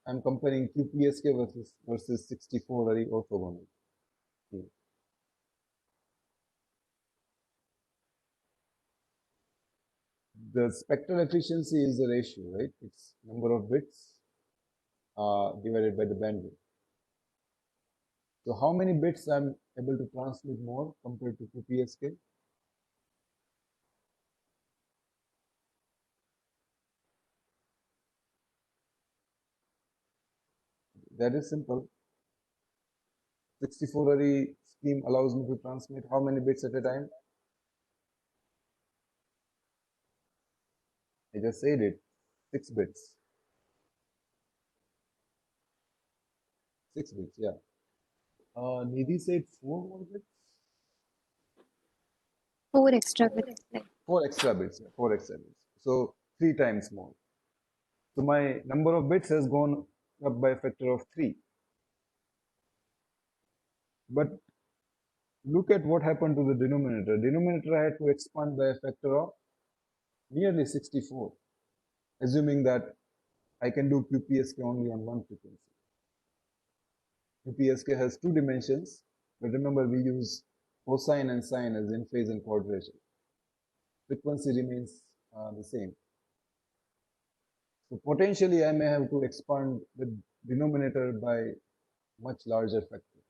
I'm comparing QPSK versus 64 Ari orthogonal. Okay. The spectral efficiency is the ratio, right? It's number of bits divided by the bandwidth. So how many bits I'm able to transmit more compared to QPSK? That is simple. 64 Ari scheme allows me to transmit how many bits at a time? I just said it, 6 bits. 6 bits, yeah. Nidhi said 4 more bits? 4 extra bits. 4 extra bits, yeah, 4 extra bits. So 3 times more. So my number of bits has gone up by a factor of 3. But look at what happened to the denominator. Denominator I had to expand by a factor of nearly 64, assuming that I can do QPSK only on one frequency. QPSK has 2 dimensions, but remember we use cosine and sine as in phase and quadrature. Frequency remains the same. So potentially I may have to expand the denominator by much larger factor.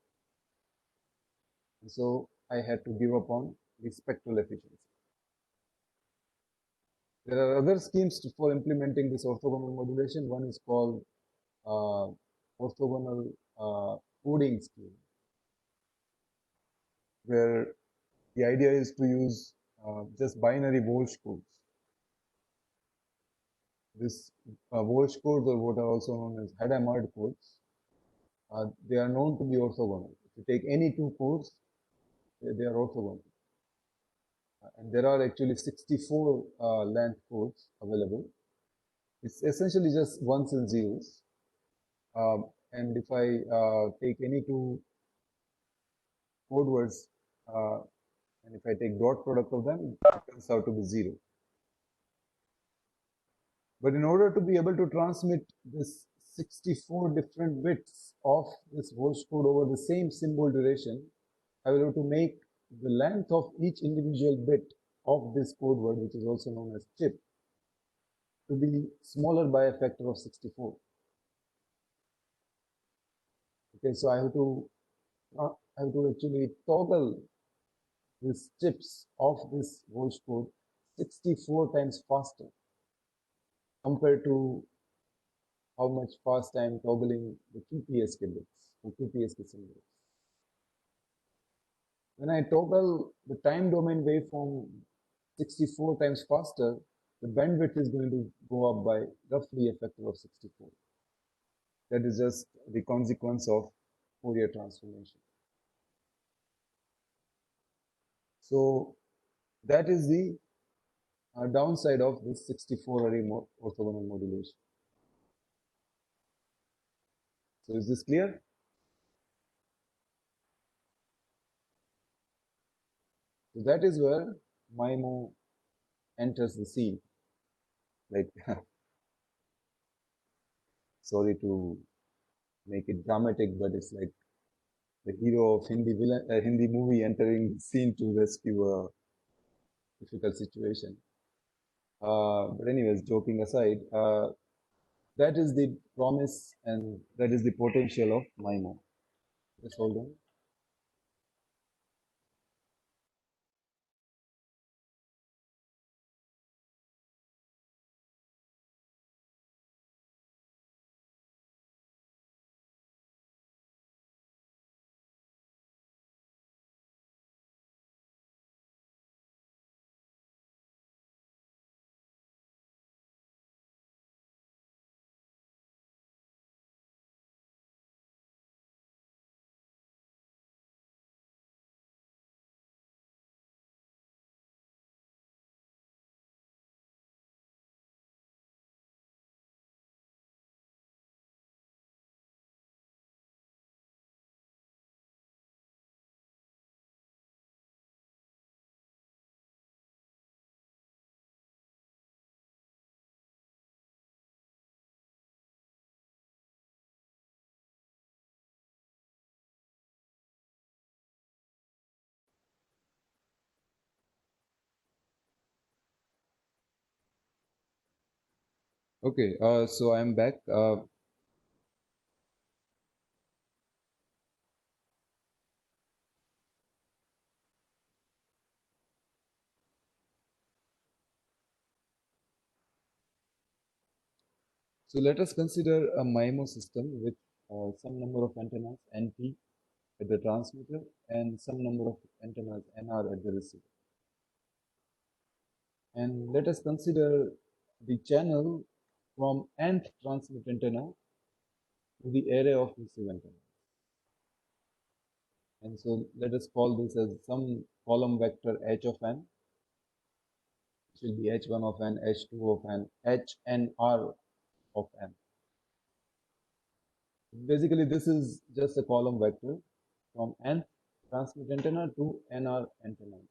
And so I had to give up on the spectral efficiency. There are other schemes for implementing this orthogonal modulation. One is called orthogonal coding scheme, where the idea is to use just binary Walsh codes. This Walsh codes, or what are also known as Hadamard codes, they are known to be orthogonal. If you take any 2 codes, they are orthogonal. And there are actually 64 length codes available. It's essentially just ones and zeros. And if I take any 2 code words, and if I take dot product of them, it turns out to be 0. But in order to be able to transmit this 64 different bits of this Walsh code over the same symbol duration, I will have to make the length of each individual bit of this code word, which is also known as chip, to be smaller by a factor of 64. Okay, so I have to actually toggle these chips of this Walsh code 64 times faster compared to how much fast I am toggling the QPSK bits or QPSK symbols. When I toggle the time domain waveform 64 times faster, the bandwidth is going to go up by roughly a factor of 64. That is just the consequence of Fourier transformation. So that is the downside of this 64 array orthogonal modulation. So is this clear? So that is where MIMO enters the scene. Like, sorry to make it dramatic, but it's like the hero of Hindi movie entering the scene to rescue a difficult situation. But anyways, joking aside, that is the promise and that is the potential of MIMO. Just hold on. Okay, so I'm back. So let us consider a MIMO system with some number of antennas, NP, at the transmitter and some number of antennas, NR, at the receiver. And let us consider the channel from nth transmit antenna to the array of receive antenna. And so let us call this as some column vector h of n, which will be h1 of n, h2 of n, hnr of n. Basically, this is just a column vector from nth transmit antenna to nr antennas.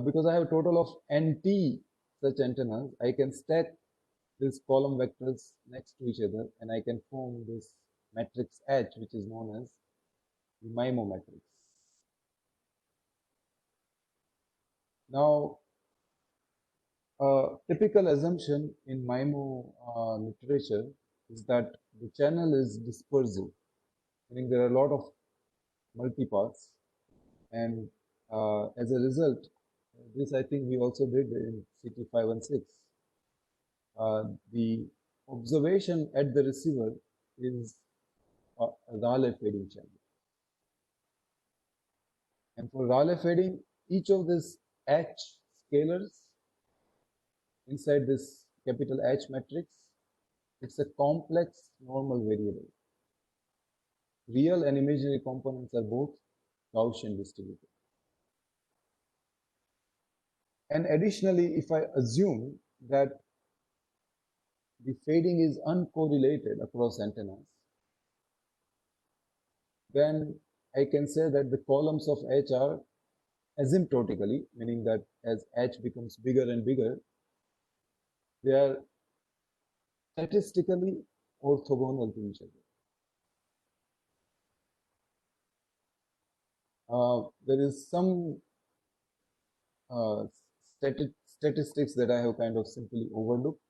Because I have a total of nt such antennas, I can stack these column vectors next to each other, and I can form this matrix H, which is known as the MIMO matrix. Now, a typical assumption in MIMO literature is that the channel is dispersive, meaning there are a lot of multipaths, and as a result, this I think we also did in CT516. The observation at the receiver is a Rayleigh fading channel. And for Rayleigh fading, each of these H scalars inside this capital H matrix, it's a complex normal variable. Real and imaginary components are both Gaussian distributed. And additionally, if I assume that the fading is uncorrelated across antennas, then I can say that the columns of H are asymptotically, meaning that as H becomes bigger and bigger, they are statistically orthogonal to each other. There is some statistics that I have kind of simply overlooked.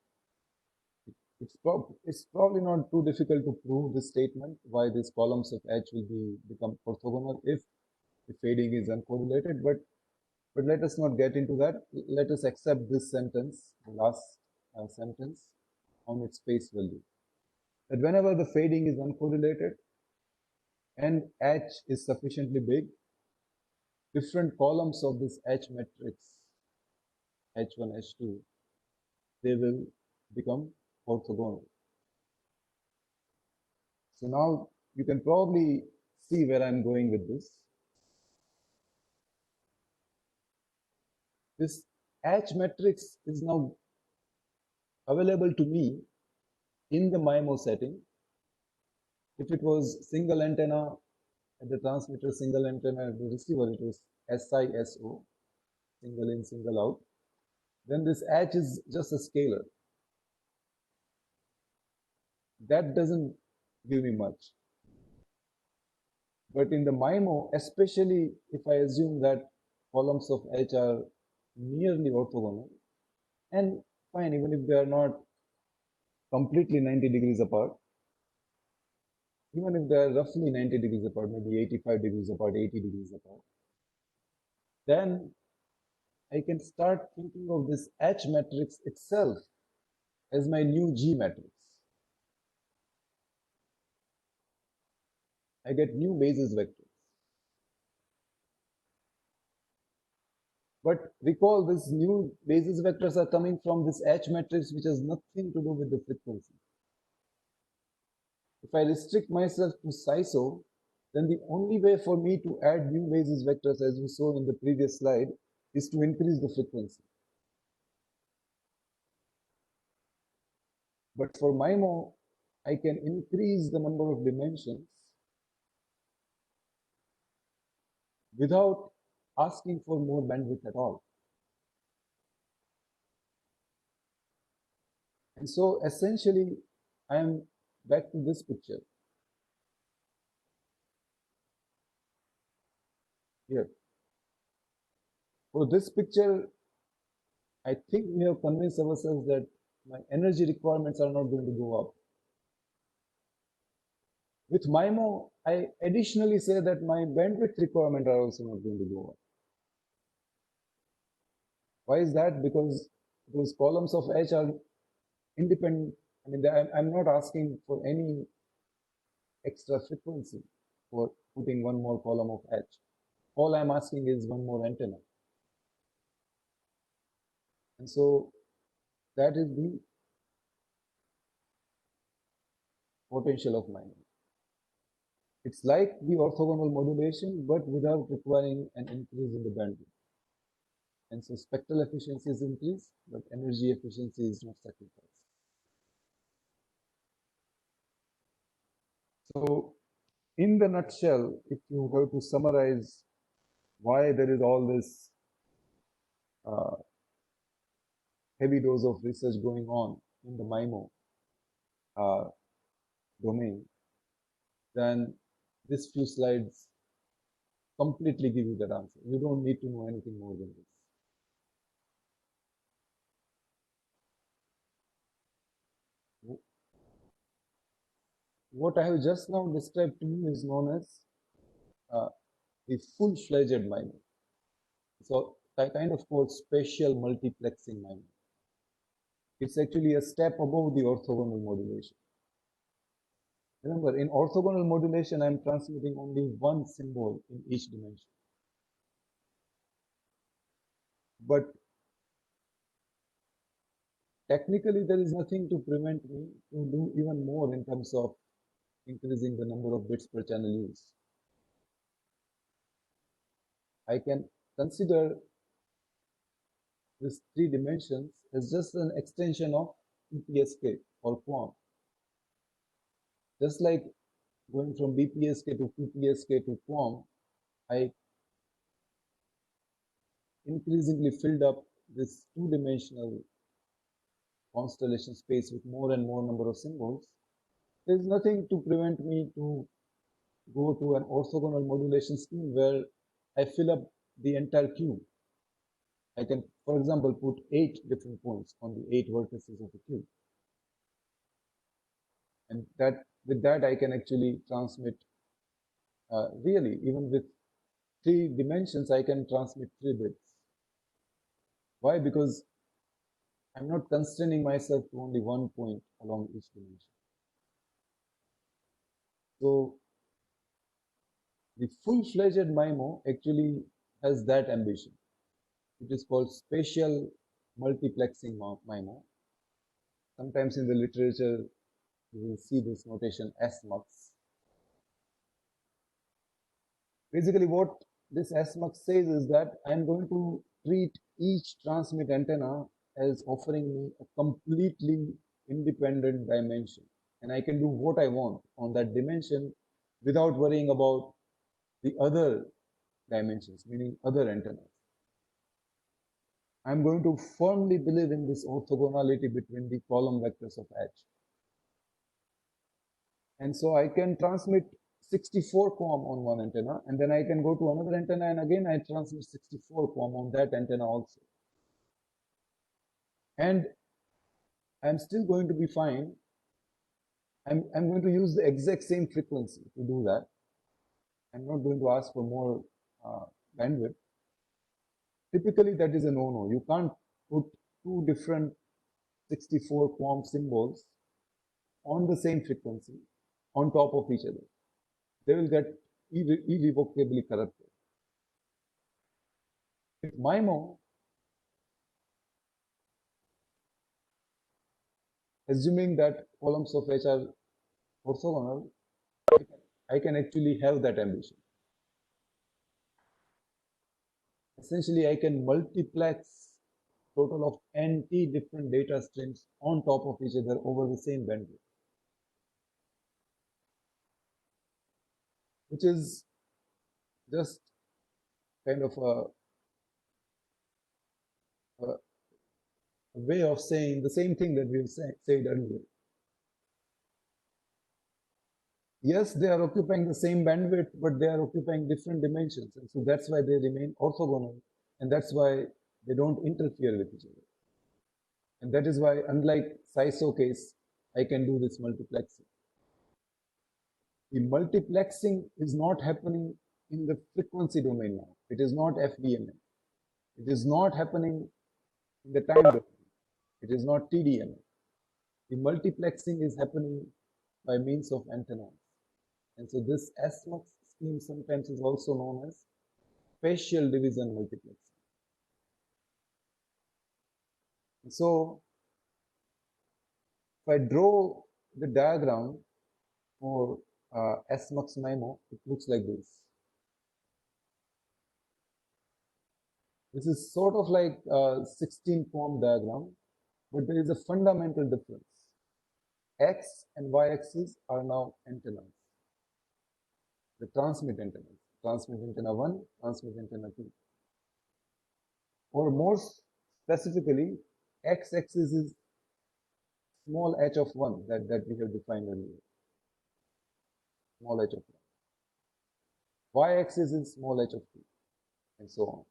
It's probably not too difficult to prove this statement, why these columns of H will become orthogonal if the fading is uncorrelated, but let us not get into that. Let us accept this sentence, the last sentence, on its face value. That whenever the fading is uncorrelated and H is sufficiently big, different columns of this H matrix, H1, H2, they will become orthogonal. So now you can probably see where I'm going with this. This H matrix is now available to me in the MIMO setting. If it was single antenna at the transmitter, single antenna at the receiver, it was SISO, single in, single out. Then this H is just a scalar. That doesn't give me much. But in the MIMO, especially if I assume that columns of H are nearly orthogonal, and fine, even if they are not completely 90 degrees apart, even if they are roughly 90 degrees apart, maybe 85 degrees apart, 80 degrees apart, then I can start thinking of this H matrix itself as my new G matrix. I get new basis vectors. But recall, these new basis vectors are coming from this H matrix, which has nothing to do with the frequency. If I restrict myself to SISO, then the only way for me to add new basis vectors, as we saw in the previous slide, is to increase the frequency. But for MIMO, I can increase the number of dimensions without asking for more bandwidth at all. And so essentially, I am back to this picture here. For this picture, I think we have convinced ourselves that my energy requirements are not going to go up. With MIMO, I additionally say that my bandwidth requirements are also not going to go up. Why is that? Because those columns of H are independent. I mean, I'm not asking for any extra frequency for putting one more column of H. All I'm asking is one more antenna. And so That is the potential of MIMO. It's like the orthogonal modulation, but without requiring an increase in the bandwidth. And so spectral efficiency is increased, but energy efficiency is not sacrificed. So in the nutshell, if you were to summarize why there is all this heavy dose of research going on in the MIMO domain, then these few slides completely give you that answer. You don't need to know anything more than this. What I have just now described to you is known as the full-fledged MIMO. So I kind of call spatial multiplexing MIMO. It's actually a step above the orthogonal modulation. Remember, in orthogonal modulation, I'm transmitting only one symbol in each dimension. But technically, there is nothing to prevent me to do even more in terms of increasing the number of bits per channel used. I can consider these 3 dimensions as just an extension of PPSK or QAM. Just like going from BPSK to PPSK to QAM, I increasingly filled up this 2-dimensional constellation space with more and more number of symbols. There is nothing to prevent me to go to an orthogonal modulation scheme where I fill up the entire cube. I can, for example, put 8 different points on the 8 vertices of the cube. And that with that, I can actually transmit, really, even with 3 dimensions, I can transmit 3 bits. Why? Because I'm not constraining myself to only one point along each dimension. So the full-fledged MIMO actually has that ambition. It is called spatial multiplexing MIMO. Sometimes in the literature, you will see this notation SMUX. Basically, what this SMUX says is that I'm going to treat each transmit antenna as offering me a completely independent dimension. And I can do what I want on that dimension without worrying about the other dimensions, meaning other antennas. I'm going to firmly believe in this orthogonality between the column vectors of H. And so I can transmit 64 QAM on one antenna, and then I can go to another antenna, and again I transmit 64 QAM on that antenna also. And I'm still going to be fine. I'm going to use the exact same frequency to do that. I'm not going to ask for more bandwidth. Typically, that is a no-no. You can't put 2 different 64 QAM symbols on the same frequency on top of each other. They will get irrevocably corrupted. With MIMO, assuming that columns of H are orthogonal, I can actually have that ambition. Essentially, I can multiplex total of NT different data streams on top of each other over the same bandwidth, which is just kind of a way of saying the same thing that we've said earlier. Yes, they are occupying the same bandwidth, but they are occupying different dimensions. And so that's why they remain orthogonal. And that's why they don't interfere with each other. And that is why, unlike SISO case, I can do this multiplexing. The multiplexing is not happening in the frequency domain now. It is not FDMA. It is not happening in the time domain. It is not TDMA. The multiplexing is happening by means of antennas. And so this SMUX scheme sometimes is also known as spatial division multiplexing. And so If I draw the diagram for S-MUX MIMO, it looks like this. This is sort of like a 16-form diagram, but there is a fundamental difference. X and Y axis are now antennas, the transmit antennas, transmit antenna 1, transmit antenna 2. Or more specifically, X axis is small h of 1 that we have defined earlier, small h of 1. Y axis is small h of 2, and so on.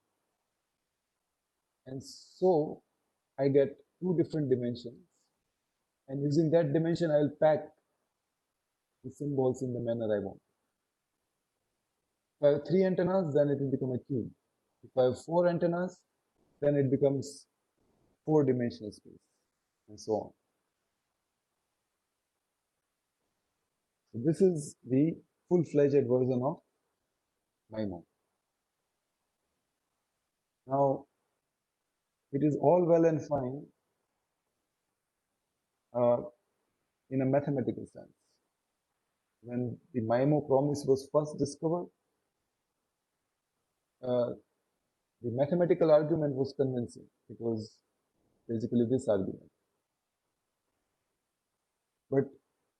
And so I get two different dimensions, and using that dimension, I will pack the symbols in the manner I want. If I have 3 antennas, then it will become a cube. If I have 4 antennas, then it becomes 4-dimensional space, and so on. So this is the full-fledged version of MIMO. Now, it is all well and fine in a mathematical sense. When the MIMO promise was first discovered, the mathematical argument was convincing. It was basically this argument. But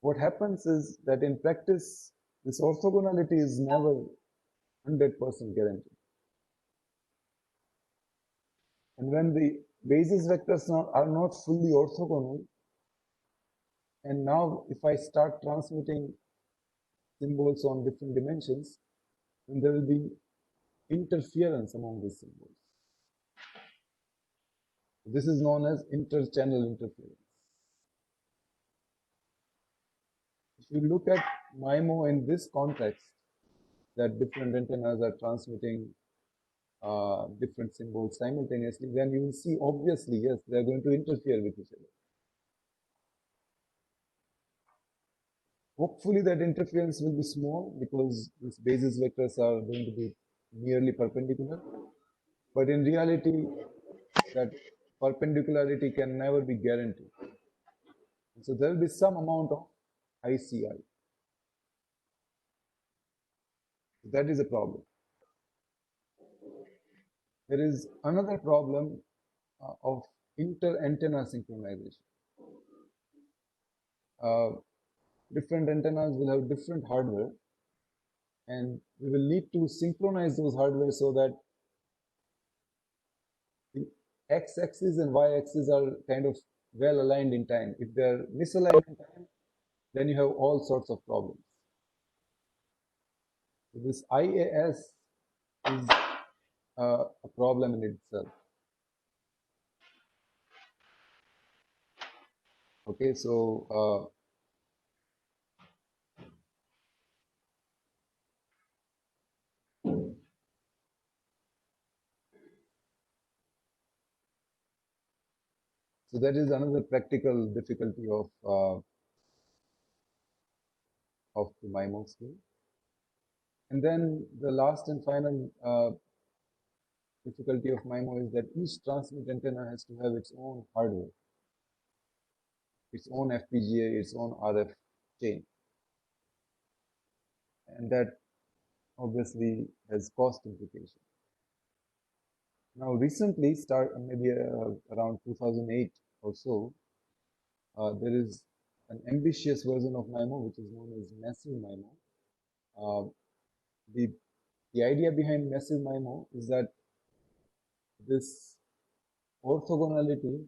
what happens is that in practice, this orthogonality is never 100% guaranteed. And when the basis vectors are not fully orthogonal, and now if I start transmitting symbols on different dimensions, then there will be interference among these symbols. This is known as inter-channel interference. If you look at MIMO in this context, that different antennas are transmitting different symbols simultaneously, then you will see obviously, yes, they are going to interfere with each other. Hopefully that interference will be small because these basis vectors are going to be nearly perpendicular. But in reality, that perpendicularity can never be guaranteed. And so there will be some amount of ICI. That is a problem. There is another problem of inter-antenna synchronization. Different antennas will have different hardware, and we will need to synchronize those hardware so that the x-axis and y-axis are kind of well aligned in time. If they are misaligned in time, then you have all sorts of problems. So this IAS is a problem in itself. Okay, so so that is another practical difficulty of the MIMO scheme. And then the last and final difficulty of MIMO is that each transmit antenna has to have its own hardware, its own FPGA, its own RF chain. And that obviously has cost implications. Now recently, maybe around 2008 or so, there is an ambitious version of MIMO which is known as massive MIMO. The idea behind massive MIMO is that this orthogonality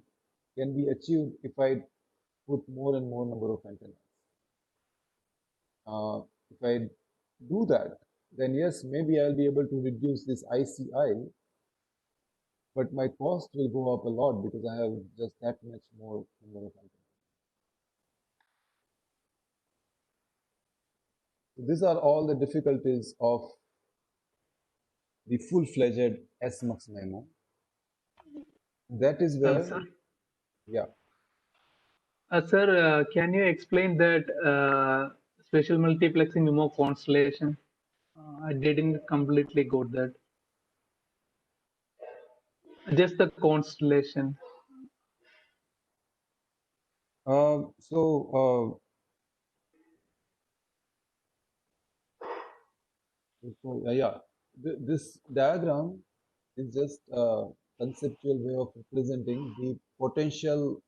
can be achieved if I put more and more number of antennas. If I do that, then yes, maybe I'll be able to reduce this ICI, but my cost will go up a lot because I have just that much more number of antennas. So these are all the difficulties of the full-fledged S-MUX MIMO. That is where, Sir, yeah. Sir, can you explain that special multiplexing MIMO constellation? I didn't completely got that. Just the constellation. So yeah, this diagram is just a conceptual way of representing the potential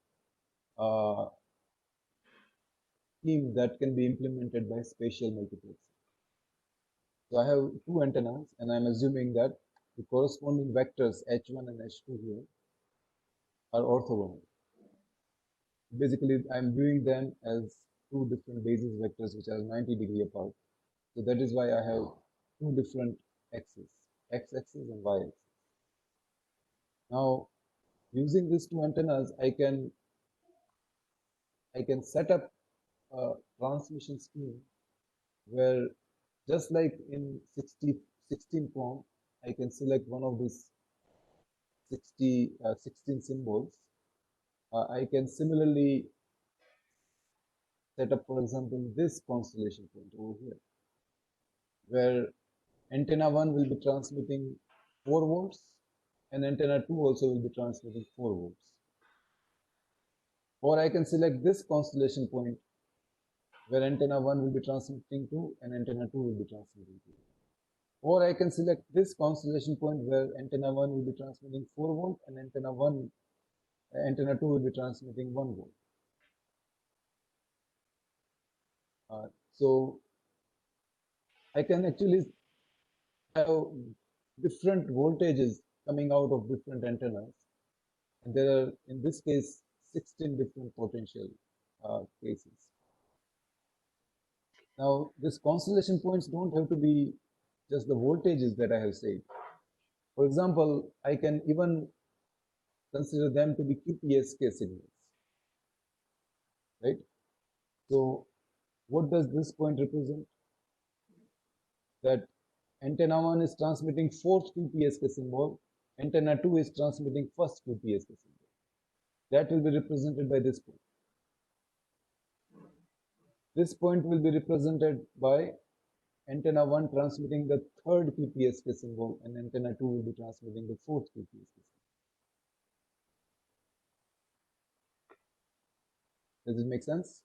scheme that can be implemented by spatial multiplexing. So I have two antennas, and I'm assuming that the corresponding vectors H1 and H2 here are orthogonal. Basically, I'm viewing them as two different basis vectors which are 90-degree apart. So that is why I have two different axes, x-axis and y-axis. Now, using these two antennas, I can set up a transmission scheme where, just like in 16 form, I can select one of these 16 symbols. I can similarly set up, for example, this constellation point over here, where antenna 1 will be transmitting 4 volts and antenna 2 also will be transmitting 4 volts. Or I can select this constellation point where antenna 1 will be transmitting 2 and antenna 2 will be transmitting 2. Or I can select this constellation point where antenna 1 will be transmitting 4 volt and antenna 2 will be transmitting 1 volt. So I can actually have different voltages coming out of different antennas. And there are, in this case, 16 different potential cases. Now, these constellation points don't have to be just the voltages that I have said. For example, I can even consider them to be QPSK signals, right? So what does this point represent? That antenna 1 is transmitting fourth QPSK symbol, antenna 2 is transmitting first QPSK symbol. That will be represented by this point. This point will be represented by antenna 1 transmitting the third QPSK symbol and antenna 2 will be transmitting the fourth QPSK symbol. Does it make sense?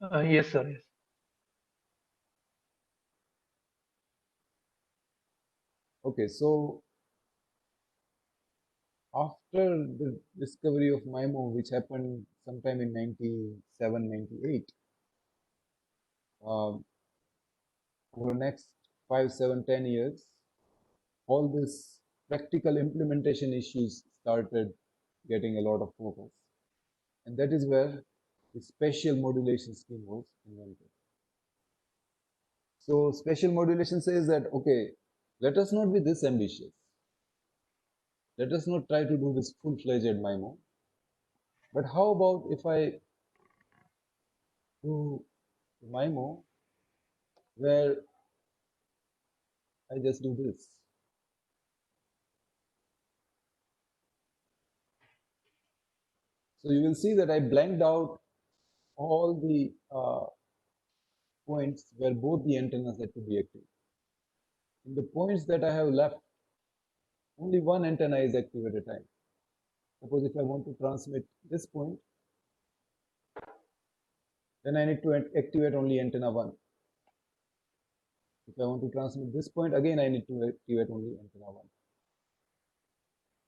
Yes, sir. Yes. Okay, so after the discovery of MIMO, which happened sometime in 97, 98, over the next 5, 7, 10 years, all these practical implementation issues started getting a lot of focus. And that is where the spatial modulation scheme was invented. So spatial modulation says that, okay, let us not be this ambitious. Let us not try to do this full-fledged MIMO. But how about if I do MIMO where I just do this? So you will see that I blanked out all the points where both the antennas had to be active. In the points that I have left, only one antenna is active at a time. Suppose if I want to transmit this point, then I need to activate only antenna 1. If I want to transmit this point, again I need to activate only antenna 1.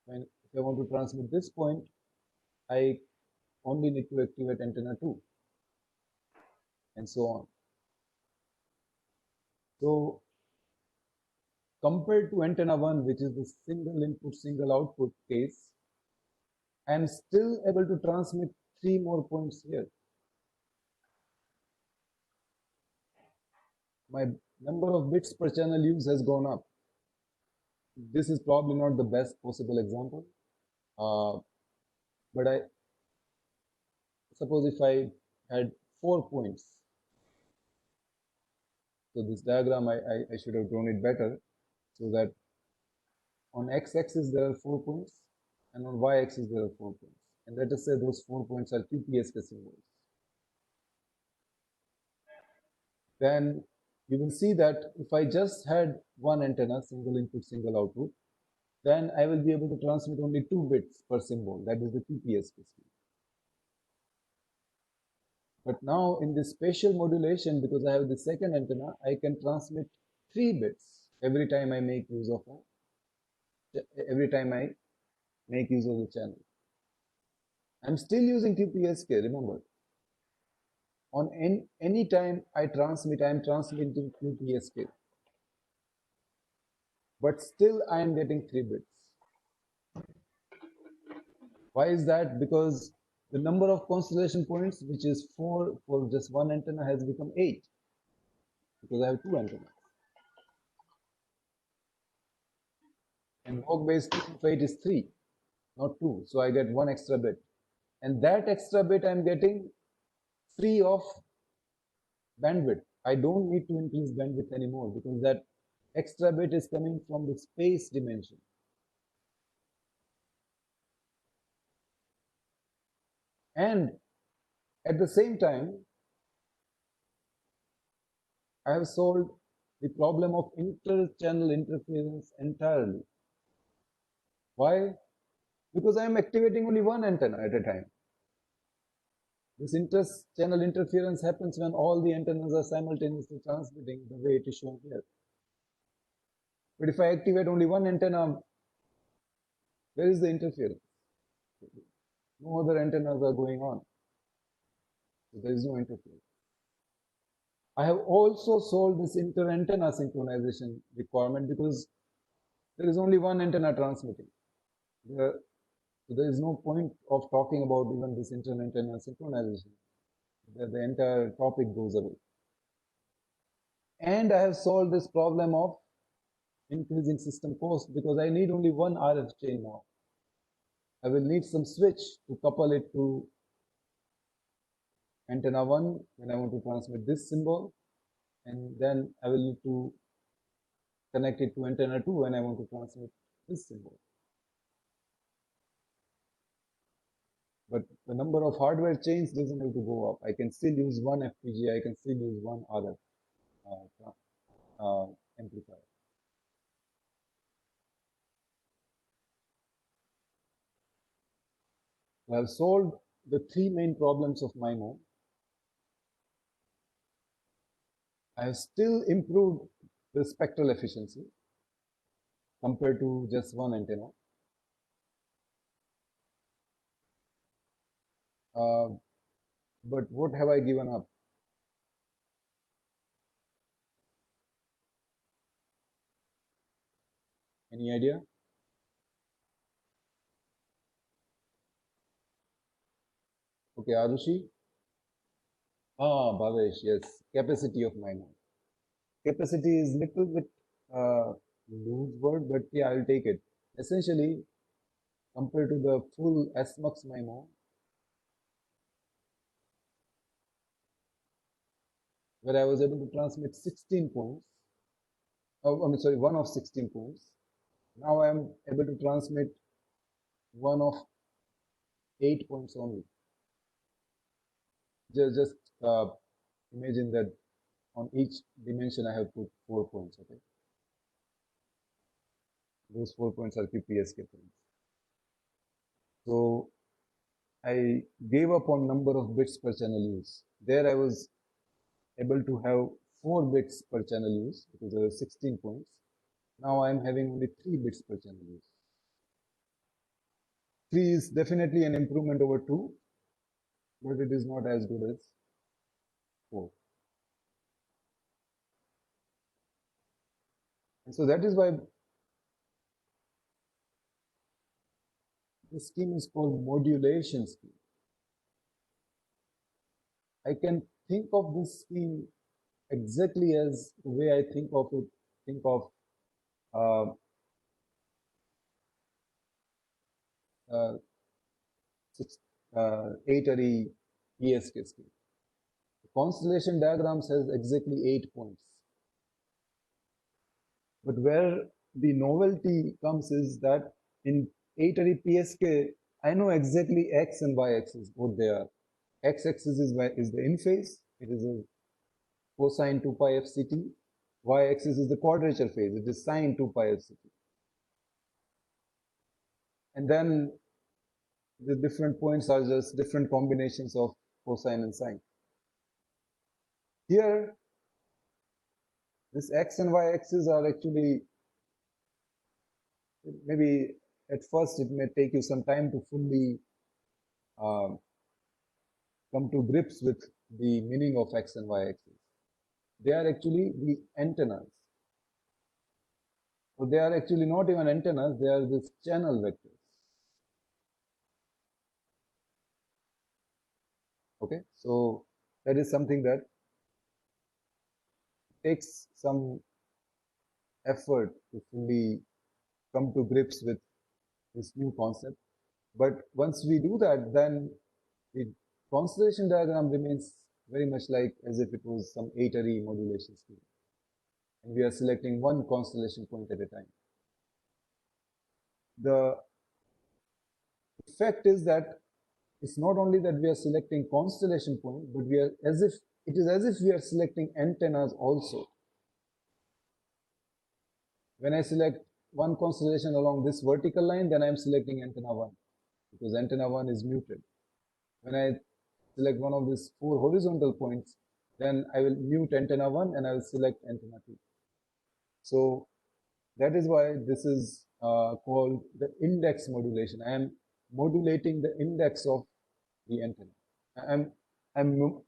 And if I want to transmit this point, I only need to activate antenna 2, and so on. So compared to antenna 1, which is the single input, single output case, I am still able to transmit 3 more points here. My number of bits per channel use has gone up. This is probably not the best possible example, but I suppose if I had 4 points. So this diagram, I should have drawn it better, so that on x-axis there are 4 points, and on y-axis there are 4 points. And let us say those 4 points are QPSK symbols. Then you will see that if I just had one antenna, single input, single output, then I will be able to transmit only 2 bits per symbol. That is the QPSK speed. But now in this spatial modulation, because I have the second antenna, I can transmit 3 bits every time I make use of the channel. I'm still using QPSK, remember. On any time I transmit, I'm transmitting QPSK. But still I am getting 3 bits. Why is that? Because the number of constellation points, which is 4 for just one antenna, has become 8, because I have 2 antennas. And log base 2 of 8 is 3, not 2. So I get 1 extra bit. And that extra bit I'm getting free of bandwidth. I don't need to increase bandwidth anymore, because that extra bit is coming from the space dimension. And at the same time, I have solved the problem of inter-channel interference entirely. Why? Because I am activating only one antenna at a time. This inter-channel interference happens when all the antennas are simultaneously transmitting the way it is shown here. But if I activate only one antenna, where is the interference? No other antennas are going on. So there is no interference. I have also solved this inter-antenna synchronization requirement because there is only one antenna transmitting. So there is no point of talking about even this inter-antenna synchronization. The entire topic goes away. And I have solved this problem of increasing system cost because I need only one RF chain now. I will need some switch to couple it to antenna 1 when I want to transmit this symbol, and then I will need to connect it to antenna 2 when I want to transmit this symbol. But the number of hardware chains doesn't have to go up. I can still use one FPGA, I can still use one RF amplifier. So I have solved the 3 main problems of MIMO. I have still improved the spectral efficiency compared to just one antenna. But what have I given up? Any idea? Okay, Arushi? Bhavesh, yes. Capacity of MIMO. Capacity is little bit loose word, but yeah, I'll take it. Essentially, compared to the full SMUX MIMO, where I was able to transmit 16 points, one of 16 points. Now I am able to transmit one of 8 points only. Just imagine that on each dimension I have put 4 points, okay? Those 4 points are QPSK points. So I gave up on number of bits per channel use. There I was able to have 4 bits per channel use because there were 16 points. Now I'm having only 3 bits per channel use. 3 is definitely an improvement over 2, but it is not as good as 4. And so that is why this scheme is called modulation scheme. I can think of this scheme exactly as the way I think of 8-array PSK scheme. The constellation diagrams has exactly 8 points. But where the novelty comes is that in 8-array PSK, I know exactly x and y axis, what they are. X axis is the in phase, it is a cosine 2 pi FCT. Y axis is the quadrature phase, it is sine 2 pi FCT. And then the different points are just different combinations of cosine and sine. here, this x and y axis are actually, maybe at first it may take you some time to fully come to grips with the meaning of x and y axis. They are actually the antennas. So they are actually not even antennas, they are this channel vectors. Okay, so that is something that takes some effort to fully come to grips with this new concept. But once we do that, then the constellation diagram remains very much like as if it was some 8-array modulation scheme. And we are selecting one constellation point at a time. The effect is that it's not only that we are selecting constellation point, but we are as if it is as if we are selecting antennas also. When I select one constellation along this vertical line, then I am selecting antenna 1 because antenna 1 is muted. When I select one of these 4 horizontal points, then I will mute antenna 1 and I will select antenna 2. So that is why this is called the index modulation. I am modulating the index of the antenna. I'm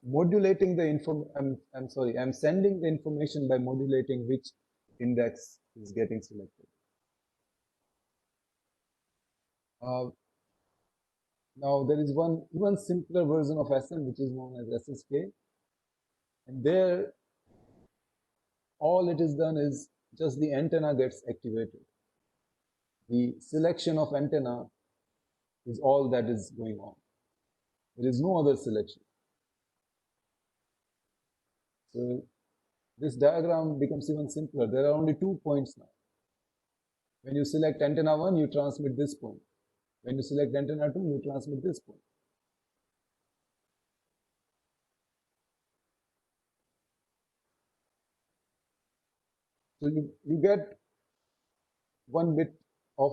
modulating the I'm sending the information by modulating which index is getting selected. Now there is one even simpler version of SM which is known as SSK, and there all it is done is just the antenna gets activated. The selection of antenna is all that is going on. There is no other selection. So this diagram becomes even simpler. There are only 2 points now. When you select antenna 1, you transmit this point. When you select antenna 2, you transmit this point. So you get 1 bit of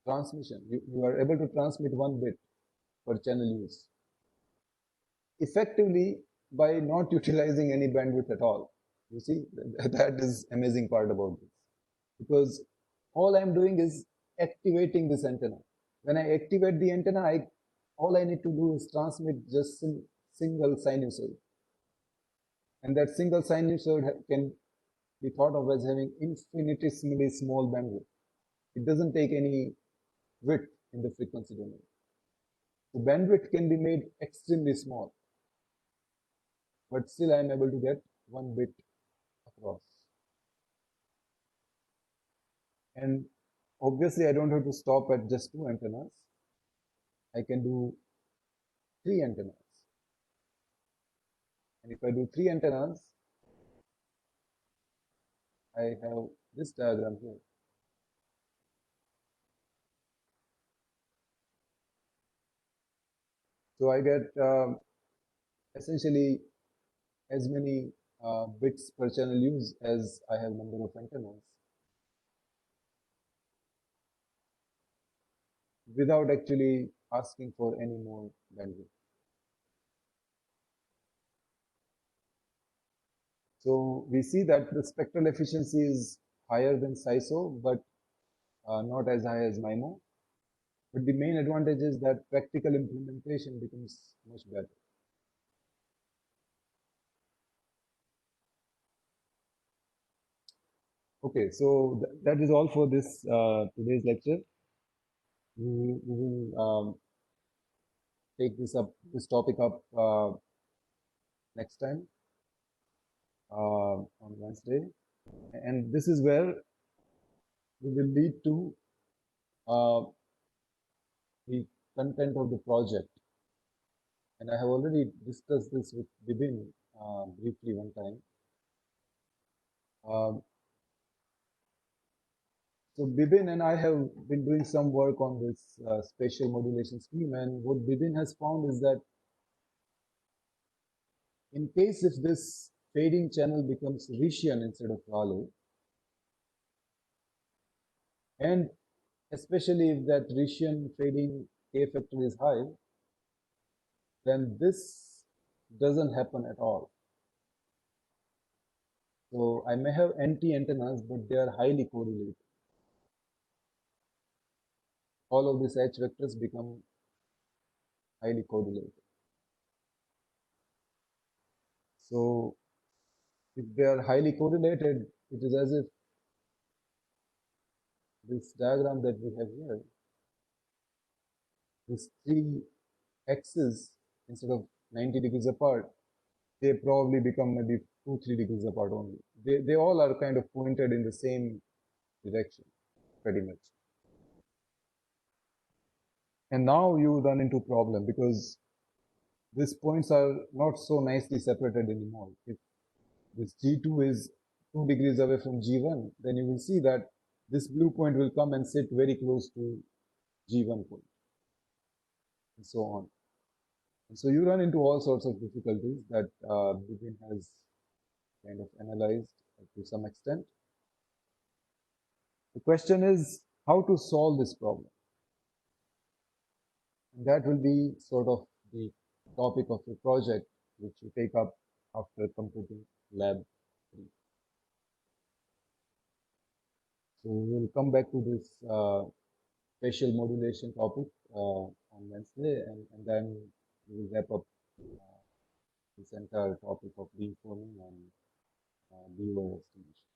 transmission. You are able to transmit 1 bit per channel use, effectively by not utilizing any bandwidth at all. You see, that is amazing part about this, because all I'm doing is activating this antenna. When I activate the antenna, all I need to do is transmit just single sinusoid, and that single sinusoid can be thought of as having infinitesimally small bandwidth. It doesn't take any width in the frequency domain. The bandwidth can be made extremely small, but still I am able to get 1 bit across. And obviously I don't have to stop at just 2 antennas. I can do 3 antennas. And if I do 3 antennas, I have this diagram here. So I get essentially as many bits per channel use as I have number of antennas, without actually asking for any more bandwidth. So we see that the spectral efficiency is higher than SISO, but not as high as MIMO. But the main advantage is that practical implementation becomes much better. Okay, so that is all for this today's lecture. We will take this topic up next time on Wednesday, and this is where we will lead to the content of the project. And I have already discussed this with Bibin briefly one time. So Bibin and I have been doing some work on this spatial modulation scheme, and what Bibin has found is that in case if this fading channel becomes Rician instead of Rayleigh, and especially if that Rician fading K factor is high, then this doesn't happen at all. So I may have anti-antennas, but they are highly correlated. All of these H vectors become highly correlated. So if they are highly correlated, it is as if this diagram that we have here, these three axes, instead of 90 degrees apart, they probably become maybe 2-3 degrees apart only. They all are kind of pointed in the same direction, pretty much. And now you run into problem because these points are not so nicely separated anymore. If this G2 is 2 degrees away from G1, then you will see that this blue point will come and sit very close to G1 point, and so on. And so you run into all sorts of difficulties that Bipin has kind of analyzed to some extent. The question is how to solve this problem. And that will be sort of the topic of the project, which you take up after completing lab 3. So we will come back to this spatial modulation topic on Wednesday, and then we will wrap up this entire topic of beamforming and viewer estimation.